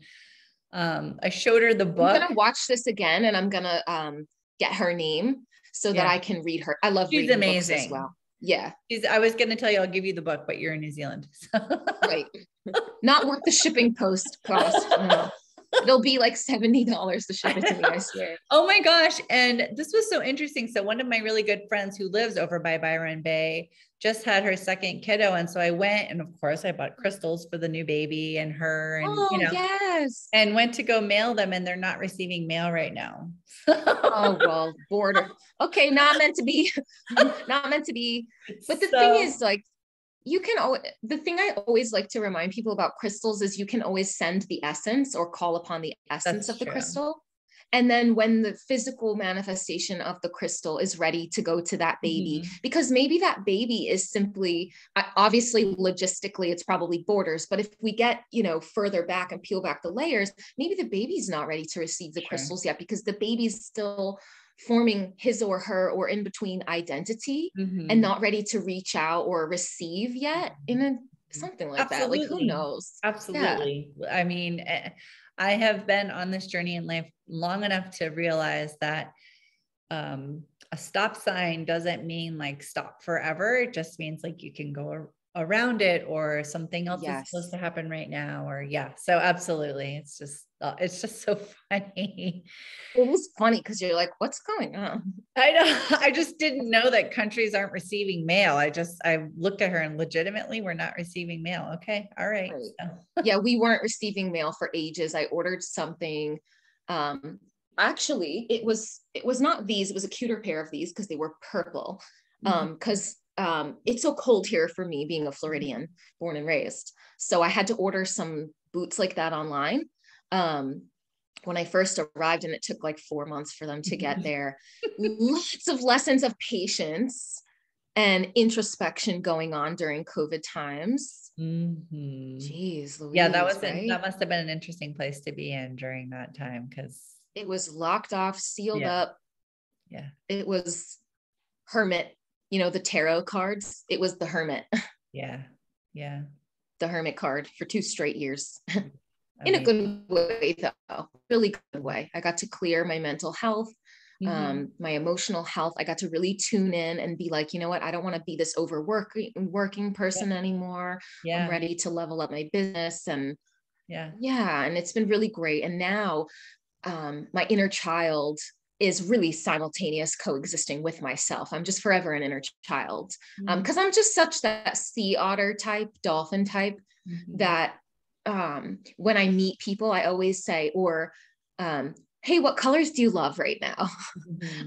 I showed her the book. I'm going to watch this again, and I'm going to get her name so that I can read her. I love reading books as well. Yeah. I was going to tell you, I'll give you the book, but you're in New Zealand. So. Right. Not worth the shipping cost. No. It'll be like $70 to ship it to me, I swear. Oh my gosh. And this was so interesting. So one of my really good friends who lives over by Byron Bay just had her second kiddo. And so I went, and of course I bought crystals for the new baby and her, and, Oh, yes. and went to go mail them, and they're not receiving mail right now. Oh, well, border. Okay. Not meant to be, not meant to be. But the thing is, like, you can always, the thing I always like to remind people about crystals is you can always send the essence or call upon the essence of the crystal. And then when the physical manifestation of the crystal is ready to go to that baby, because maybe that baby is simply, obviously logistically, it's probably borders, but if we get, further back and peel back the layers, maybe the baby's not ready to receive the crystals yet, because the baby's still forming his or her or in between identity and not ready to reach out or receive yet something like that. Like, who knows? Absolutely. Yeah. I mean, I have been on this journey in life long enough to realize that a stop sign doesn't mean like stop forever. It just means like you can go around it, or something else is supposed to happen right now, or so absolutely. It's just so funny. It was funny because you're like, what's going on? I know. I just didn't know that countries aren't receiving mail. I looked at her and legitimately, we're not receiving mail. Okay. All right. So. Yeah. We weren't receiving mail for ages. I ordered something. Actually it was not these, it was a cuter pair of these because they were purple. Because it's so cold here for me, being a Floridian, born and raised. So I had to order some boots like that online. When I first arrived, and it took like 4 months for them to get there. Lots of lessons of patience and introspection going on during COVID times. Jeez Louise, yeah, that was right? that must have been an interesting place to be in during that time, because it was locked off, sealed up. Yeah, it was hermit. The tarot cards. It was the hermit. Yeah. The hermit card for 2 straight years. In a good way, though, really good way. I got to clear my mental health, my emotional health. I got to really tune in and be like, you know what? I don't want to be this working person anymore. I'm ready to level up my business. And and it's been really great. And now my inner child is really simultaneous coexisting with myself. I'm just forever an inner child. Because I'm just such that sea otter type, dolphin type, that when I meet people, I always say, hey, what colors do you love right now?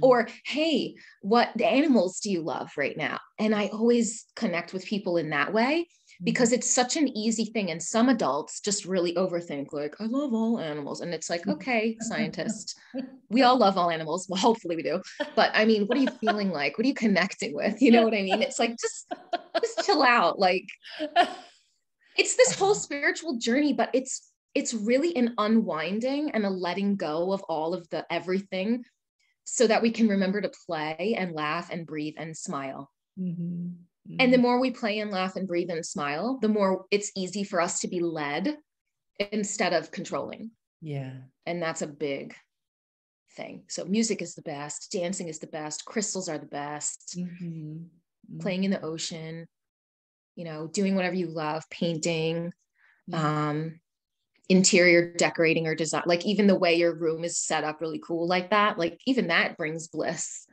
Or, hey, what animals do you love right now? And I always connect with people in that way, because it's such an easy thing. And some adults just really overthink, like, I love all animals. And it's like, okay, scientist, we all love all animals. Well, hopefully we do. But I mean, what are you feeling like? What are you connecting with? You know what I mean? It's like, just chill out. Like, it's this whole spiritual journey, but it's really an unwinding and a letting go of all of the everything, so that we can remember to play and laugh and breathe and smile. And the more we play and laugh and breathe and smile, the more it's easy for us to be led instead of controlling. Yeah. And that's a big thing. So music is the best. Dancing is the best. Crystals are the best. Playing in the ocean, doing whatever you love, painting, interior decorating or design, like even the way your room is set up really cool like that, like even that brings bliss.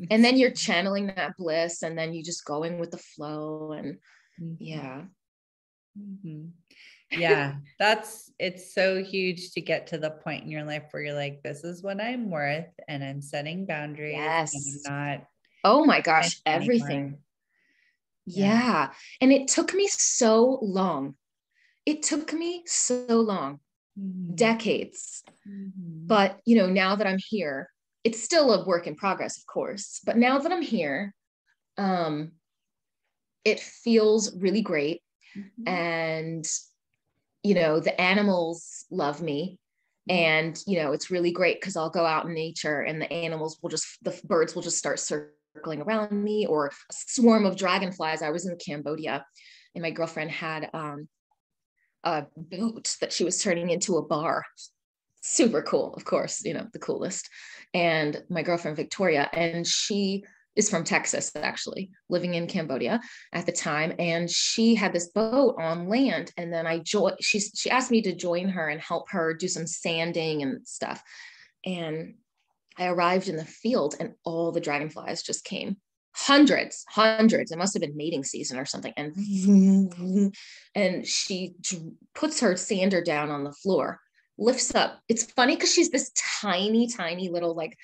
And then you're channeling that bliss, and then you just going with the flow. And it's so huge to get to the point in your life where you're like, this is what I'm worth, and I'm setting boundaries. And I'm not, oh my gosh, everything. Yeah. And it took me so long. Decades. But, now that I'm here, it's still a work in progress, of course. But now that I'm here, it feels really great. And, the animals love me. And, it's really great because I'll go out in nature and the birds will just start circling around me, or a swarm of dragonflies. I was in Cambodia, and my girlfriend had a boat that she was turning into a bar. Super cool, of course, the coolest. And my girlfriend Victoria, and she is from Texas, actually, living in Cambodia at the time. And she had this boat on land. And then she asked me to join her and help her do some sanding and stuff. And I arrived in the field and all the dragonflies just came. Hundreds. It must have been mating season or something. And she puts her sander down on the floor, lifts up. It's funny because she's this tiny little, like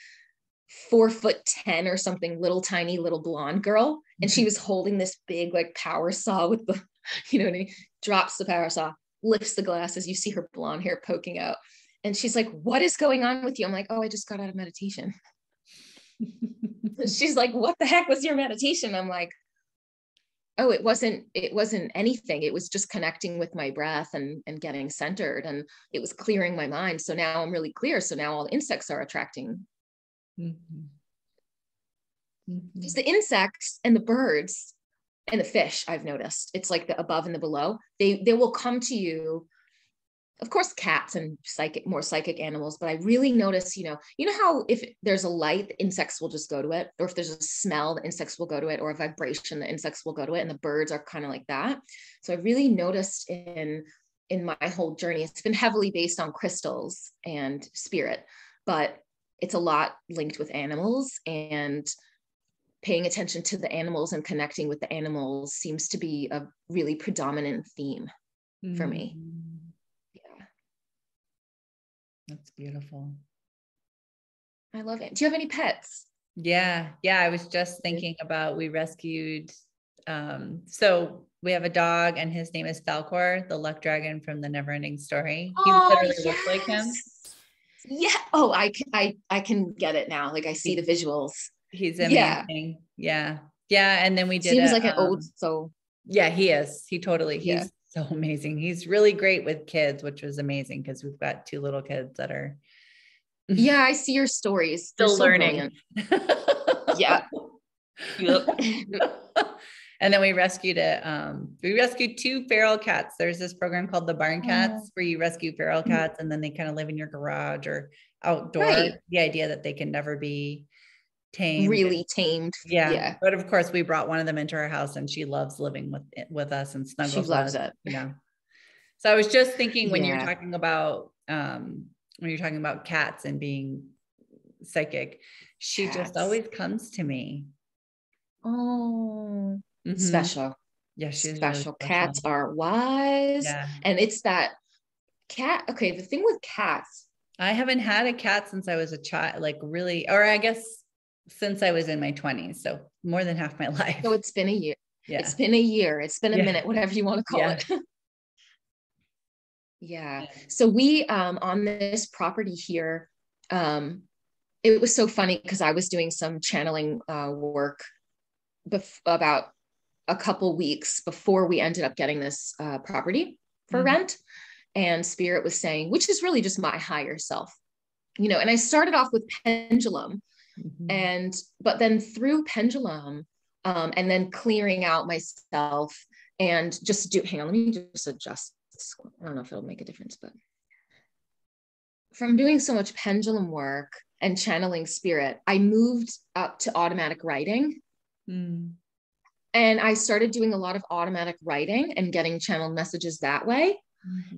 4'10" or something, little tiny little blonde girl. And she was holding this big like power saw with the, you know what I mean? Drops the power saw, lifts the glasses. You see her blonde hair poking out. And she's like, what is going on with you? I'm like, oh, I just got out of meditation. She's like, what the heck was your meditation? I'm like, oh, it wasn't anything. It was just connecting with my breath and getting centered, and it was clearing my mind. So now I'm really clear. So now all the insects are attracting. Because the insects and the birds and the fish, I've noticed, it's like the above and the below. They will come to you. Of course, cats and more psychic animals, but I really notice, you know how if there's a light, the insects will just go to it, or if there's a smell, the insects will go to it, or a vibration, the insects will go to it, and the birds are kind of like that. So I really noticed in my whole journey, it's been heavily based on crystals and spirit, but it's a lot linked with animals, and paying attention to the animals and connecting with the animals seems to be a really predominant theme for me. That's beautiful. I love it. Do you have any pets? Yeah. I was just thinking about, we rescued, so we have a dog and his name is Falcor, the luck dragon from the Neverending Story. He literally looks like him. Yeah. Oh, I can get it now. Like I see the visuals. He's amazing. Yeah. And then we did. Seems like an old soul. Yeah, he is. He's so amazing. He's really great with kids, which was amazing because we've got 2 little kids that are. Yeah, I see your stories. Still learning. Yeah. Yep. And then we rescued 2 feral cats. There's this program called the Barn Cats where you rescue feral cats and then they kind of live in your garage or outdoor. Right. The idea that they can never be tamed. Really tamed. Yeah. But of course we brought one of them into our house and she loves living with us and snuggles. She loves it. Yeah. So I was just thinking when you're talking about cats and being psychic, she just always comes to me. Oh, special. Yeah, she's special. Really special. Cats are wise. Yeah. And it's that cat. Okay. The thing with cats, I haven't had a cat since I was a child, like really, or I guess since I was in my 20s. So more than half my life. So it's been a year. Yeah. It's been a year. It's been a minute, whatever you want to call it. Yeah. So we, on this property here, it was so funny because I was doing some channeling work about a couple weeks before we ended up getting this property for rent. And Spirit was saying, which is really just my higher self, and I started off with pendulum but then through pendulum, and then clearing out myself and just hang on, let me just adjust. I don't know if it'll make a difference, but from doing so much pendulum work and channeling Spirit, I moved up to automatic writing. And I started doing a lot of automatic writing and getting channeled messages that way.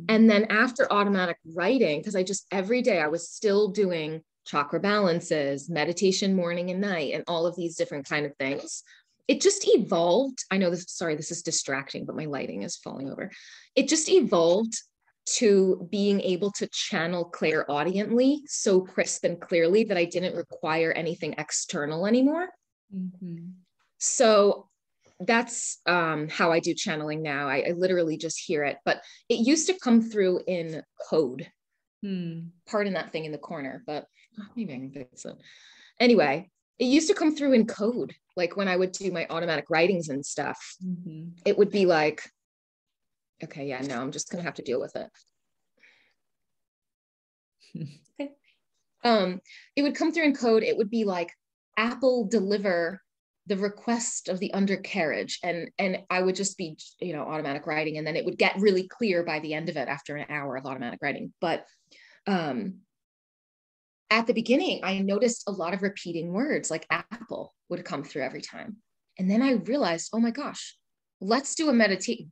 And then after automatic writing, because every day I was still doing chakra balances, meditation morning and night, and all of these different kind of things. It just evolved. I know this is distracting, but my lighting is falling over. It just evolved to being able to channel clairaudiently, so crisp and clearly that I didn't require anything external anymore. So that's how I do channeling now. I literally just hear it, but it used to come through in code. Pardon that thing in the corner, but maybe I can fix it. Anyway, it used to come through in code. Like when I would do my automatic writings and stuff, it would be like, okay, yeah, no, I'm just going to have to deal with it. Okay. It would come through in code. It would be like, Apple deliver the request of the undercarriage. And I would just be, automatic writing. And then it would get really clear by the end of it after an hour of automatic writing. But at the beginning, I noticed a lot of repeating words like apple would come through every time. And then I realized, oh my gosh, let's do a meditation.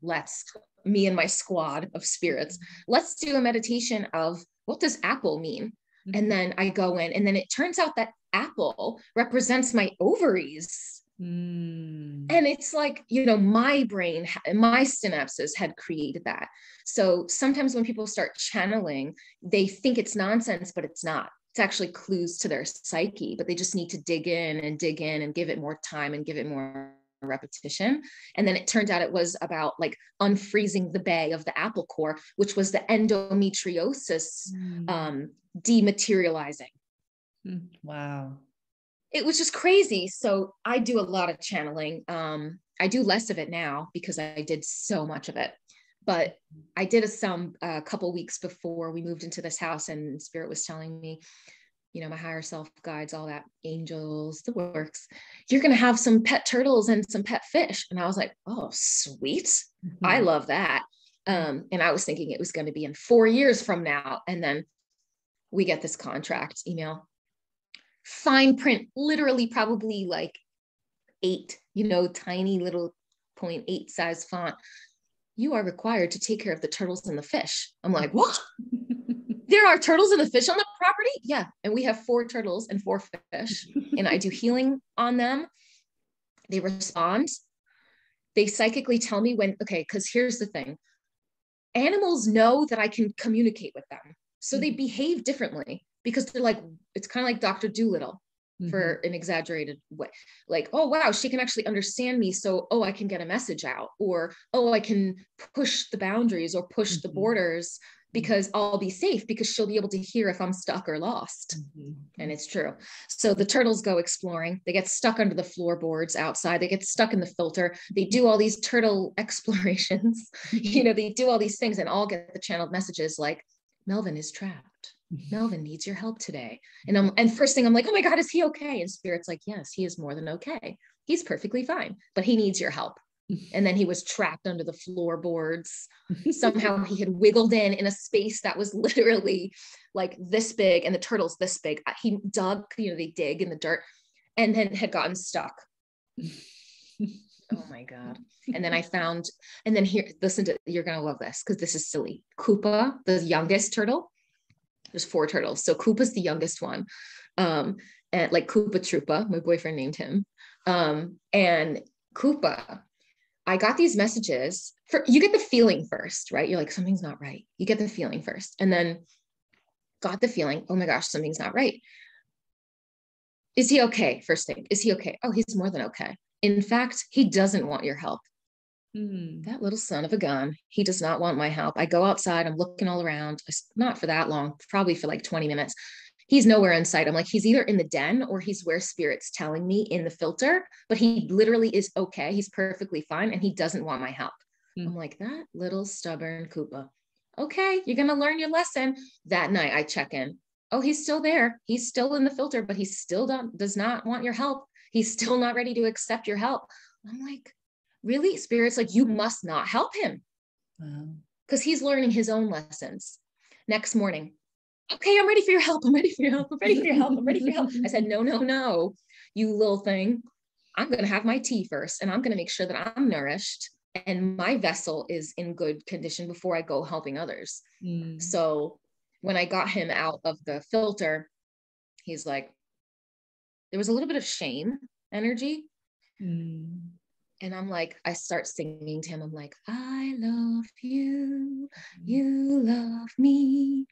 Me and my squad of spirits, let's do a meditation of what does apple mean? And then I go in, and then it turns out that apple represents my ovaries. And it's like, you know, my brain, my synapses had created that. So sometimes when people start channeling, they think it's nonsense, but it's not. It's actually clues to their psyche, but they just need to dig in and give it more time and give it more repetition. And then it turned out it was about like unfreezing the bay of the apple core, which was the endometriosis dematerializing. Wow. It was just crazy. So I do a lot of channeling. I do less of it now because I did so much of it. But I did a couple weeks before we moved into this house, and Spirit was telling me, you know, my higher self guides, all that, angels, the works, you're going to have some pet turtles and some pet fish. And I was like, oh, sweet. I love that. And I was thinking it was going to be in 4 years from now. And then we get this contract email, fine print, literally probably like 8, you know, tiny little 0.8 size font. You are required to take care of the turtles and the fish. I'm like, what? There are turtles and the fish on the property? Yeah. And we have 4 turtles and 4 fish. And I do healing on them. They respond. They psychically tell me when, okay, because here's the thing. Animals know that I can communicate with them. So they behave differently because they're like, it's kind of like Dr. Dolittle. For an exaggerated way, like, oh wow, she can actually understand me, so oh, I can get a message out, or oh, I can push the boundaries or push the borders because I'll be safe, because she'll be able to hear if I'm stuck or lost. And it's true. So the turtles go exploring, they get stuck under the floorboards outside, they get stuck in the filter, they do all these turtle explorations, you know, they do all these things, and all get the channeled messages like, Melvin is trapped. Melvin needs your help today. And first thing I'm like, oh my God, is he okay? And Spirit's like, yes, he is more than okay. He's perfectly fine, but he needs your help. And then he was trapped under the floorboards. Somehow he had wiggled in a space that was literally like this big, and the turtle's this big. He dug, you know, they dig in the dirt, and then had gotten stuck. Oh my God. And then I found, and then here, listen to, you're going to love this because this is silly. Koopa, the youngest turtle. There's 4 turtles. So Koopa's the youngest one. And like Koopa Troopa, my boyfriend named him. And Koopa, I got these messages you get the feeling first, right? You're like, something's not right. You get the feeling first. And then got the feeling, oh my gosh, something's not right. Is he okay? First thing, is he okay? Oh, he's more than okay. In fact, he doesn't want your help. That little son of a gun. He does not want my help. I go outside, I'm looking all around, not for that long, probably for like 20 minutes. He's nowhere in sight. I'm like, he's either in the den or he's where Spirit's telling me in the filter, but he literally is okay. He's perfectly fine. And he doesn't want my help. I'm like, that little stubborn Koopa. Okay, you're going to learn your lesson. That night I check in. Oh, he's still there. He's still in the filter, but he still does not want your help. He's still not ready to accept your help. I'm like, really? Spirit's like, you must not help him. Because he's learning his own lessons. Next morning, okay, I'm ready for your help. I'm ready for your help. I'm ready for your help. I'm ready for your help. I said, no, you little thing. I'm going to have my tea first, and I'm going to make sure that I'm nourished and my vessel is in good condition before I go helping others. So when I got him out of the filter, he's like, there was a little bit of shame energy. And I'm like, I start singing to him. I'm like, I love you. You love me.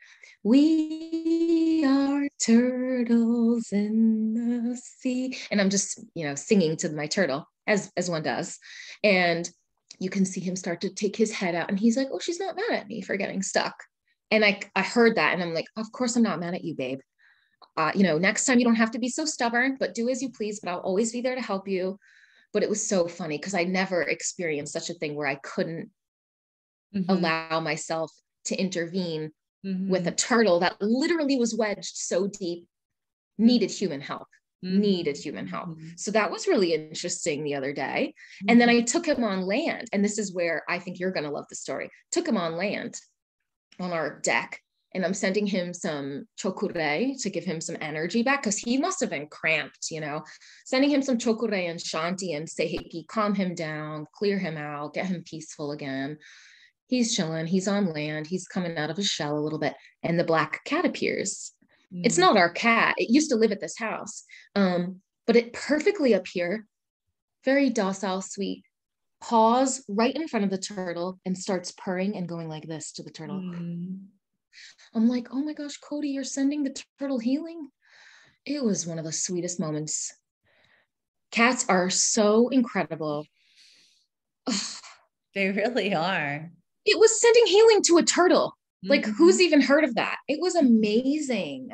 We are turtles in the sea. And I'm just, you know, singing to my turtle as one does. And you can see him start to take his head out. And he's like, oh, she's not mad at me for getting stuck. And I heard that. And I'm like, of course I'm not mad at you, babe. You know, next time you don't have to be so stubborn, but do as you please, but I'll always be there to help you. But it was so funny because I never experienced such a thing where I couldn't allow myself to intervene with a turtle that literally was wedged so deep, needed human help. So that was really interesting the other day. And then I took him on land. And this is where I think you're going to love the story. Took him on land on our deck. and I'm sending him some chokure to give him some energy back, because he must have been cramped, you know, sending him some chokure and shanti and seiheki, calm him down, clear him out, get him peaceful again. He's chilling, he's on land, he's coming out of his shell a little bit, and the black cat appears. It's not our cat. It used to live at this house, but it perfectly appear, very docile, sweet, paws right in front of the turtle and starts purring and going like this to the turtle. I'm like, oh my gosh, Cody, you're sending the turtle healing? It was one of the sweetest moments. Cats are so incredible. They really are. It was sending healing to a turtle. Like, who's even heard of that? It was amazing.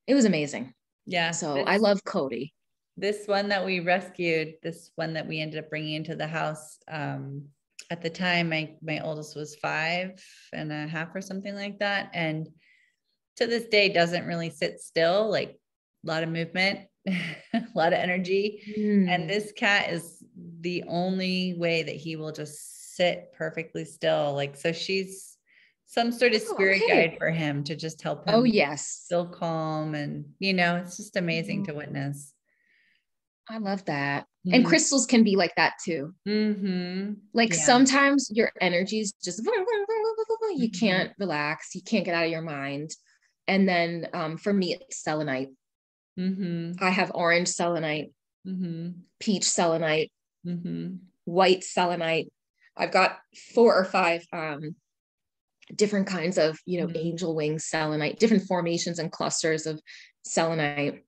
It was amazing. Yeah. So I love Cody. This one that we rescued, this one that we ended up bringing into the house, at the time, my oldest was 5.5 or something like that. And to this day, doesn't really sit still, like a lot of movement, a lot of energy. And this cat is the only way that he will just sit perfectly still. Like, so she's some sort of spirit guide for him to just help him feel calm. And, you know, it's just amazing to witness. I love that. And crystals can be like that too. Like sometimes your energy is just, you can't relax. You can't get out of your mind. And then for me, it's selenite. I have orange selenite, peach selenite, white selenite. I've got 4 or 5 different kinds of, you know, angel wing selenite, different formations and clusters of selenite.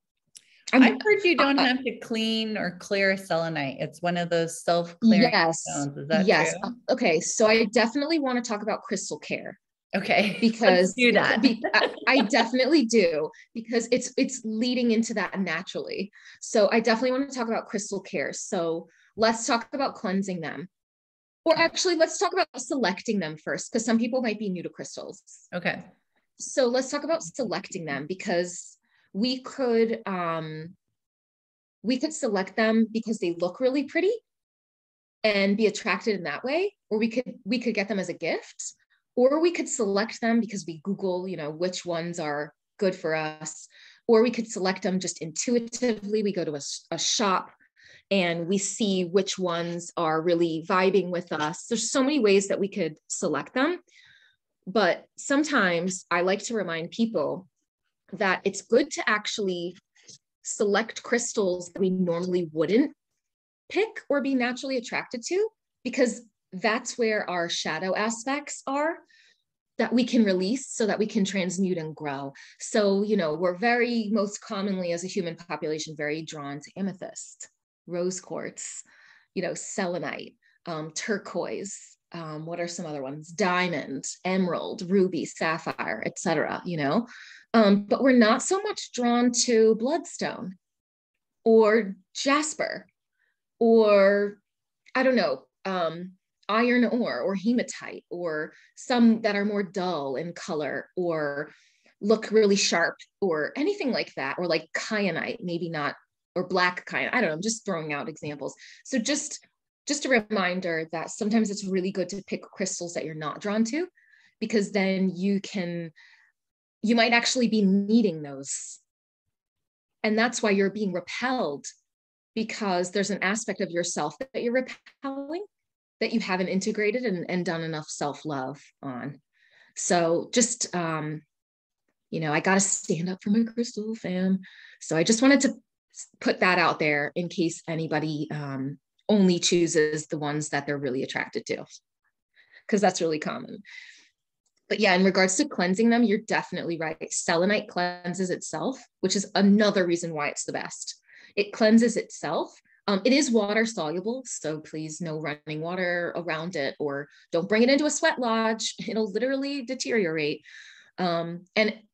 I've heard you don't have to clean or clear selenite. It's one of those self-clearing stones. Is that true? Okay. So I definitely want to talk about crystal care. Okay. Because let's do that. I definitely do, because it's leading into that naturally. So I definitely want to talk about crystal care. So let's talk about cleansing them. Or actually, let's talk about selecting them first, because some people might be new to crystals. Okay. So let's talk about selecting them, because we could select them because they look really pretty and be attracted in that way, or we could get them as a gift, or we could select them because we Google, you know, which ones are good for us, or we could select them just intuitively. We go to a shop and we see which ones are really vibing with us. There's so many ways that we could select them, but sometimes I like to remind people that it's good to actually select crystals that we normally wouldn't pick or be naturally attracted to, because that's where our shadow aspects are that we can release so that we can transmute and grow. So, you know, we're very most commonly as a human population, very drawn to amethyst, rose quartz, you know, selenite, turquoise, what are some other ones? Diamond, emerald, ruby, sapphire, etc. You know, but we're not so much drawn to bloodstone or jasper, or I don't know, iron ore or hematite, or some that are more dull in color or look really sharp, or anything like that, or like kyanite, maybe not, or black kyanite. I don't know, I'm just throwing out examples. So just a reminder that sometimes it's really good to pick crystals that you're not drawn to, because then you might actually be needing those. And that's why you're being repelled, because there's an aspect of yourself that you're repelling that you haven't integrated and done enough self-love on. So just, you know, I got to stand up for my crystal fam. So I just wanted to put that out there in case anybody only chooses the ones that they're really attracted to, because that's really common. But yeah, in regards to cleansing them, you're definitely right. Selenite cleanses itself, which is another reason why it's the best. It cleanses itself. It is water soluble, so please no running water around it, or don't bring it into a sweat lodge. It'll literally deteriorate. And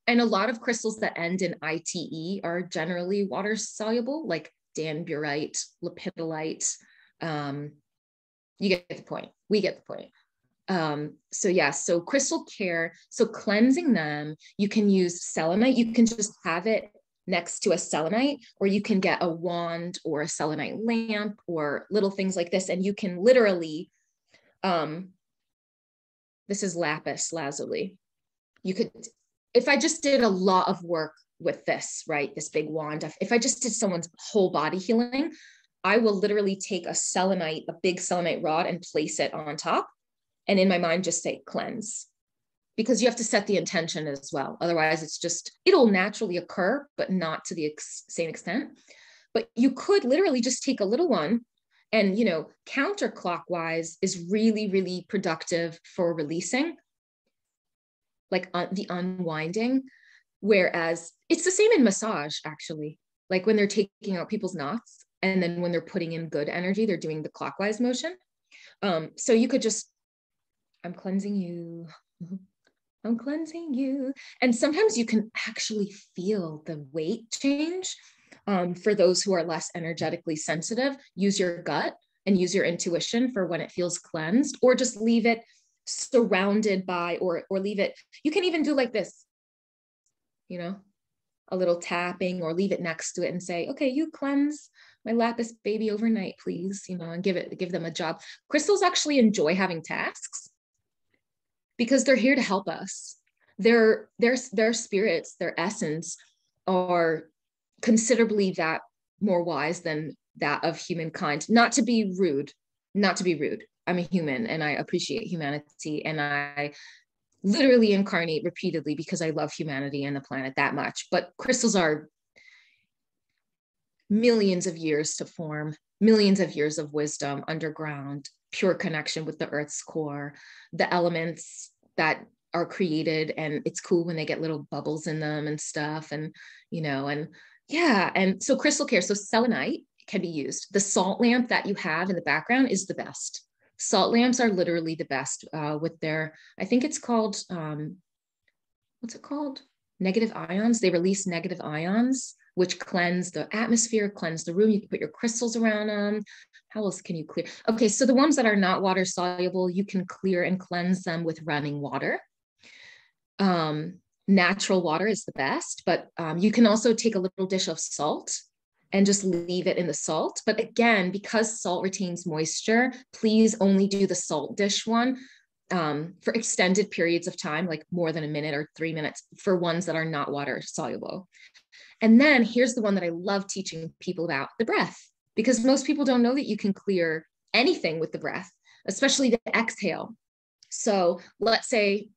a lot of crystals that end in ITE are generally water soluble, like danburite, lepidolite. You get the point. We get the point. So yeah, so crystal care, so cleansing them, you can use selenite. You can just have it next to a selenite, or you can get a wand or a selenite lamp or little things like this. And you can literally, this is lapis lazuli. You could if I just did a lot of work with this, right, this big wand, if I just did someone's whole body healing, I will literally take a big selenite rod, and place it on top. And in my mind, just say cleanse, because you have to set the intention as well. Otherwise, it'll naturally occur, but not to the same extent. But you could literally just take a little one, and, counterclockwise is really, really productive for releasing, like the unwinding. Whereas it's the same in massage, actually, like when they're taking out people's knots, and then when they're putting in good energy, they're doing the clockwise motion. So you could just, I'm cleansing you. I'm cleansing you. And sometimes you can actually feel the weight change. For those who are less energetically sensitive, use your gut and use your intuition for when it feels cleansed, or just leave it surrounded by, or leave it. You can even do like this, a little tapping, or leave it next to it and say, okay, you cleanse my lapis baby overnight, please, and give them a job. Crystals actually enjoy having tasks because they're here to help us. Their spirits, their essence, are considerably that more wise than that of humankind. Not to be rude. I'm a human, and I appreciate humanity, and I literally incarnate repeatedly because I love humanity and the planet that much. But crystals are millions of years to form, millions of years of wisdom underground, pure connection with the earth's core, the elements that are created. And it's cool when they get little bubbles in them and stuff. And, and so crystal care. So selenite can be used. The salt lamp that you have in the background is the best. Salt lamps are literally the best with their, I think it's called, what's it called? Negative ions. They release negative ions, which cleanse the atmosphere, cleanse the room. You can put your crystals around them. How else can you clear? Okay, so the ones that are not water soluble, you can clear and cleanse them with running water. Natural water is the best, but you can also take a little dish of salt and just leave it in the salt. But again, because salt retains moisture, please only do the salt dish one for extended periods of time, like more than a minute or 3 minutes, for ones that are not water soluble. And then here's the one that I love teaching people about, the breath, because most people don't know that you can clear anything with the breath, especially the exhale. So let's say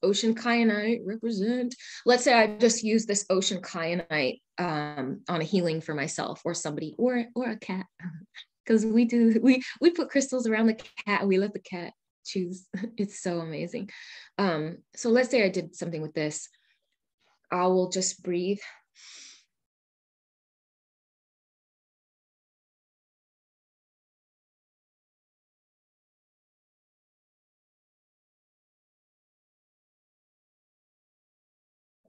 ocean kyanite represent. Let's say I just use this ocean kyanite on a healing for myself or somebody or a cat, because we put crystals around the cat and we let the cat choose. It's so amazing. So let's say I did something with this. I will just breathe.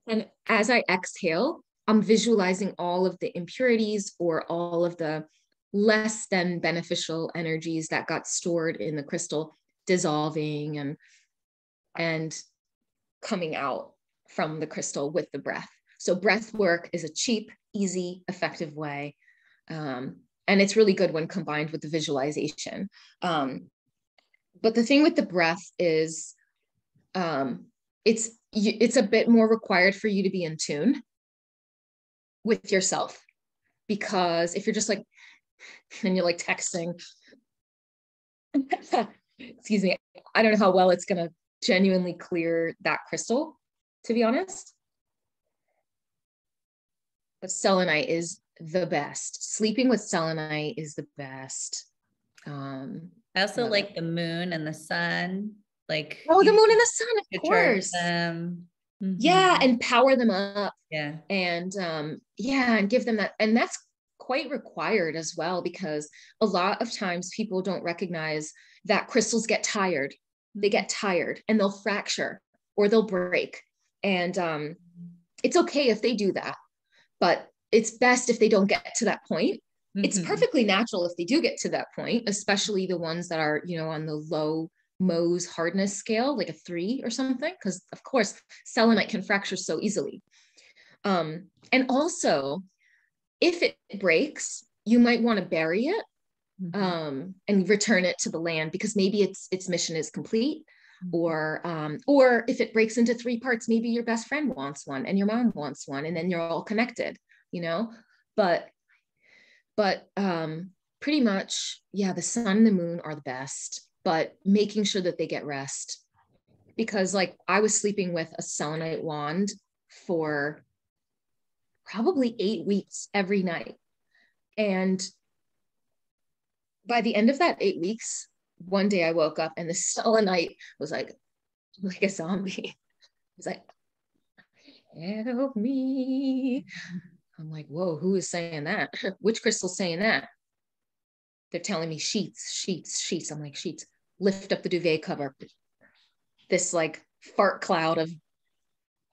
And as I exhale, I'm visualizing all of the impurities or all of the less than beneficial energies that got stored in the crystal dissolving and coming out from the crystal with the breath. So breath work is a cheap, easy, effective way. And it's really good when combined with the visualization. But the thing with the breath is it's a bit more required for you to be in tune with yourself, because if you're just like, and you're like texting, excuse me, I don't know how well it's going to genuinely clear that crystal, to be honest. But selenite is the best. Sleeping with selenite is the best. I also like the moon and the sun. Like, the moon and the sun, of course. Them. Mm-hmm. Yeah, and power them up. Yeah. And and give them that. And that's quite required as well, because a lot of times people don't recognize that crystals get tired. Mm-hmm. They get tired and they'll fracture or they'll break. And it's okay if they do that, but it's best if they don't get to that point. Mm-hmm. It's perfectly natural if they do get to that point, especially the ones that are, on the low Mohs hardness scale, like a 3 or something, because of course selenite can fracture so easily. And also, if it breaks, you might want to bury it and return it to the land, because maybe its mission is complete. or if it breaks into 3 parts, maybe your best friend wants one and your mom wants one, and then you're all connected, you know. But pretty much, yeah, the sun and the moon are the best, but making sure that they get rest, because like I was sleeping with a selenite wand for probably 8 weeks every night. And by the end of that 8 weeks, one day I woke up and the selenite was like a zombie. It was like, help me. I'm like, whoa, who is saying that? Which crystal's saying that? They're telling me sheets, sheets, sheets. I'm like, sheets. Lift up the duvet cover. This like fart cloud of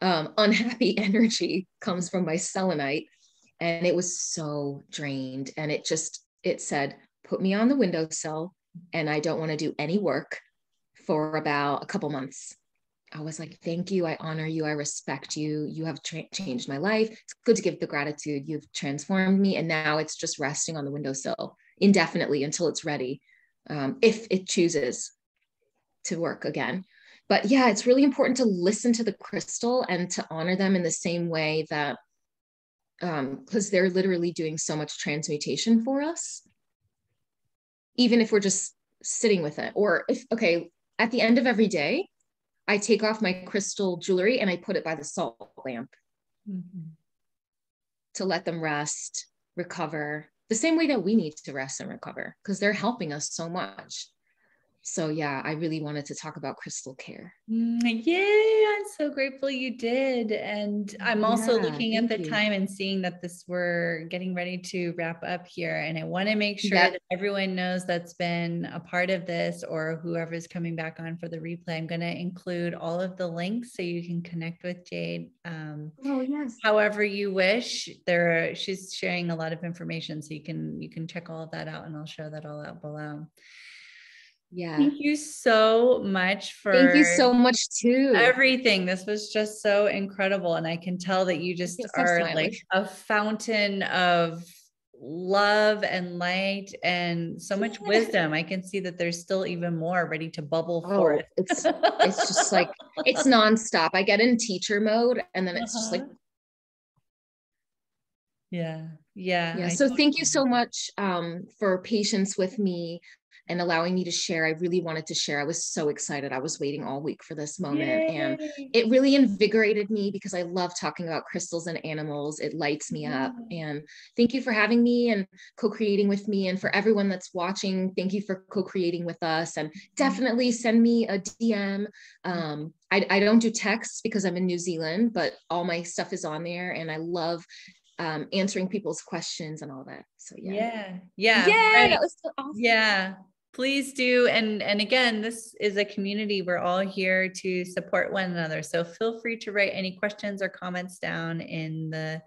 unhappy energy comes from my selenite. And it was so drained. And it said, put me on the windowsill and I don't want to do any work for about a couple months. I was like, thank you. I honor you. I respect you. You have changed my life. It's good to give the gratitude. You've transformed me. And now it's just resting on the windowsill indefinitely until it's ready, if it chooses to work again. But yeah, it's really important to listen to the crystal and to honor them in the same way that, because they're literally doing so much transmutation for us, even if we're just sitting with it. Or at the end of every day, I take off my crystal jewelry and I put it by the salt lamp to let them rest, recover, the same way that we need to rest and recover, because they're helping us so much. So yeah, I really wanted to talk about crystal care. Yay, I'm so grateful you did. And I'm also looking at the time and seeing that we're getting ready to wrap up here. And I want to make sure that everyone knows that's been a part of this, or whoever's coming back on for the replay. I'm going to include all of the links so you can connect with Jade. However you wish. She's sharing a lot of information, so you can check all of that out, and I'll show that all out below. Yeah. Thank you so much Thank you so much too. Everything. This was just so incredible. And I can tell that you just are like a fountain of love and light and so much wisdom. I can see that there's still even more ready to bubble forth. It's just like, it's nonstop. I get in teacher mode and then it's just like, yeah. So thank you so much for patience with me and allowing me to share. I really wanted to share. I was so excited. I was waiting all week for this moment. Yay. And it really invigorated me because I love talking about crystals and animals. It lights me up. And thank you for having me and co-creating with me. And for everyone that's watching, thank you for co-creating with us. And definitely send me a DM. I don't do texts because I'm in New Zealand, but all my stuff is on there. And I love answering people's questions and all that. So yeah, right. That was so awesome. Yeah, please do. And again, this is a community. We're all here to support one another. So feel free to write any questions or comments down in the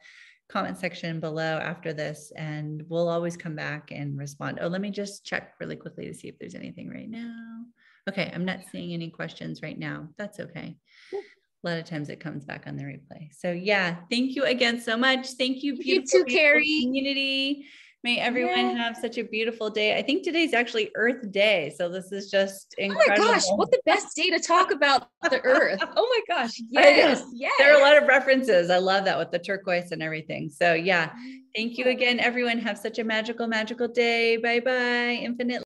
comment section below after this, and we'll always come back and respond. Oh, let me just check really quickly to see if there's anything right now. Okay, I'm not seeing any questions right now. That's okay. A lot of times it comes back on the replay. So yeah, thank you again so much. Thank you, beautiful, you too, Carrie. Community. May everyone have such a beautiful day. I think today's actually Earth Day. So this is just incredible. Oh my gosh, what the best day to talk about the Earth. Oh my gosh, yes. There are a lot of references. I love that with the turquoise and everything. So yeah, thank you again, everyone. Have such a magical, magical day. Bye-bye. Infinite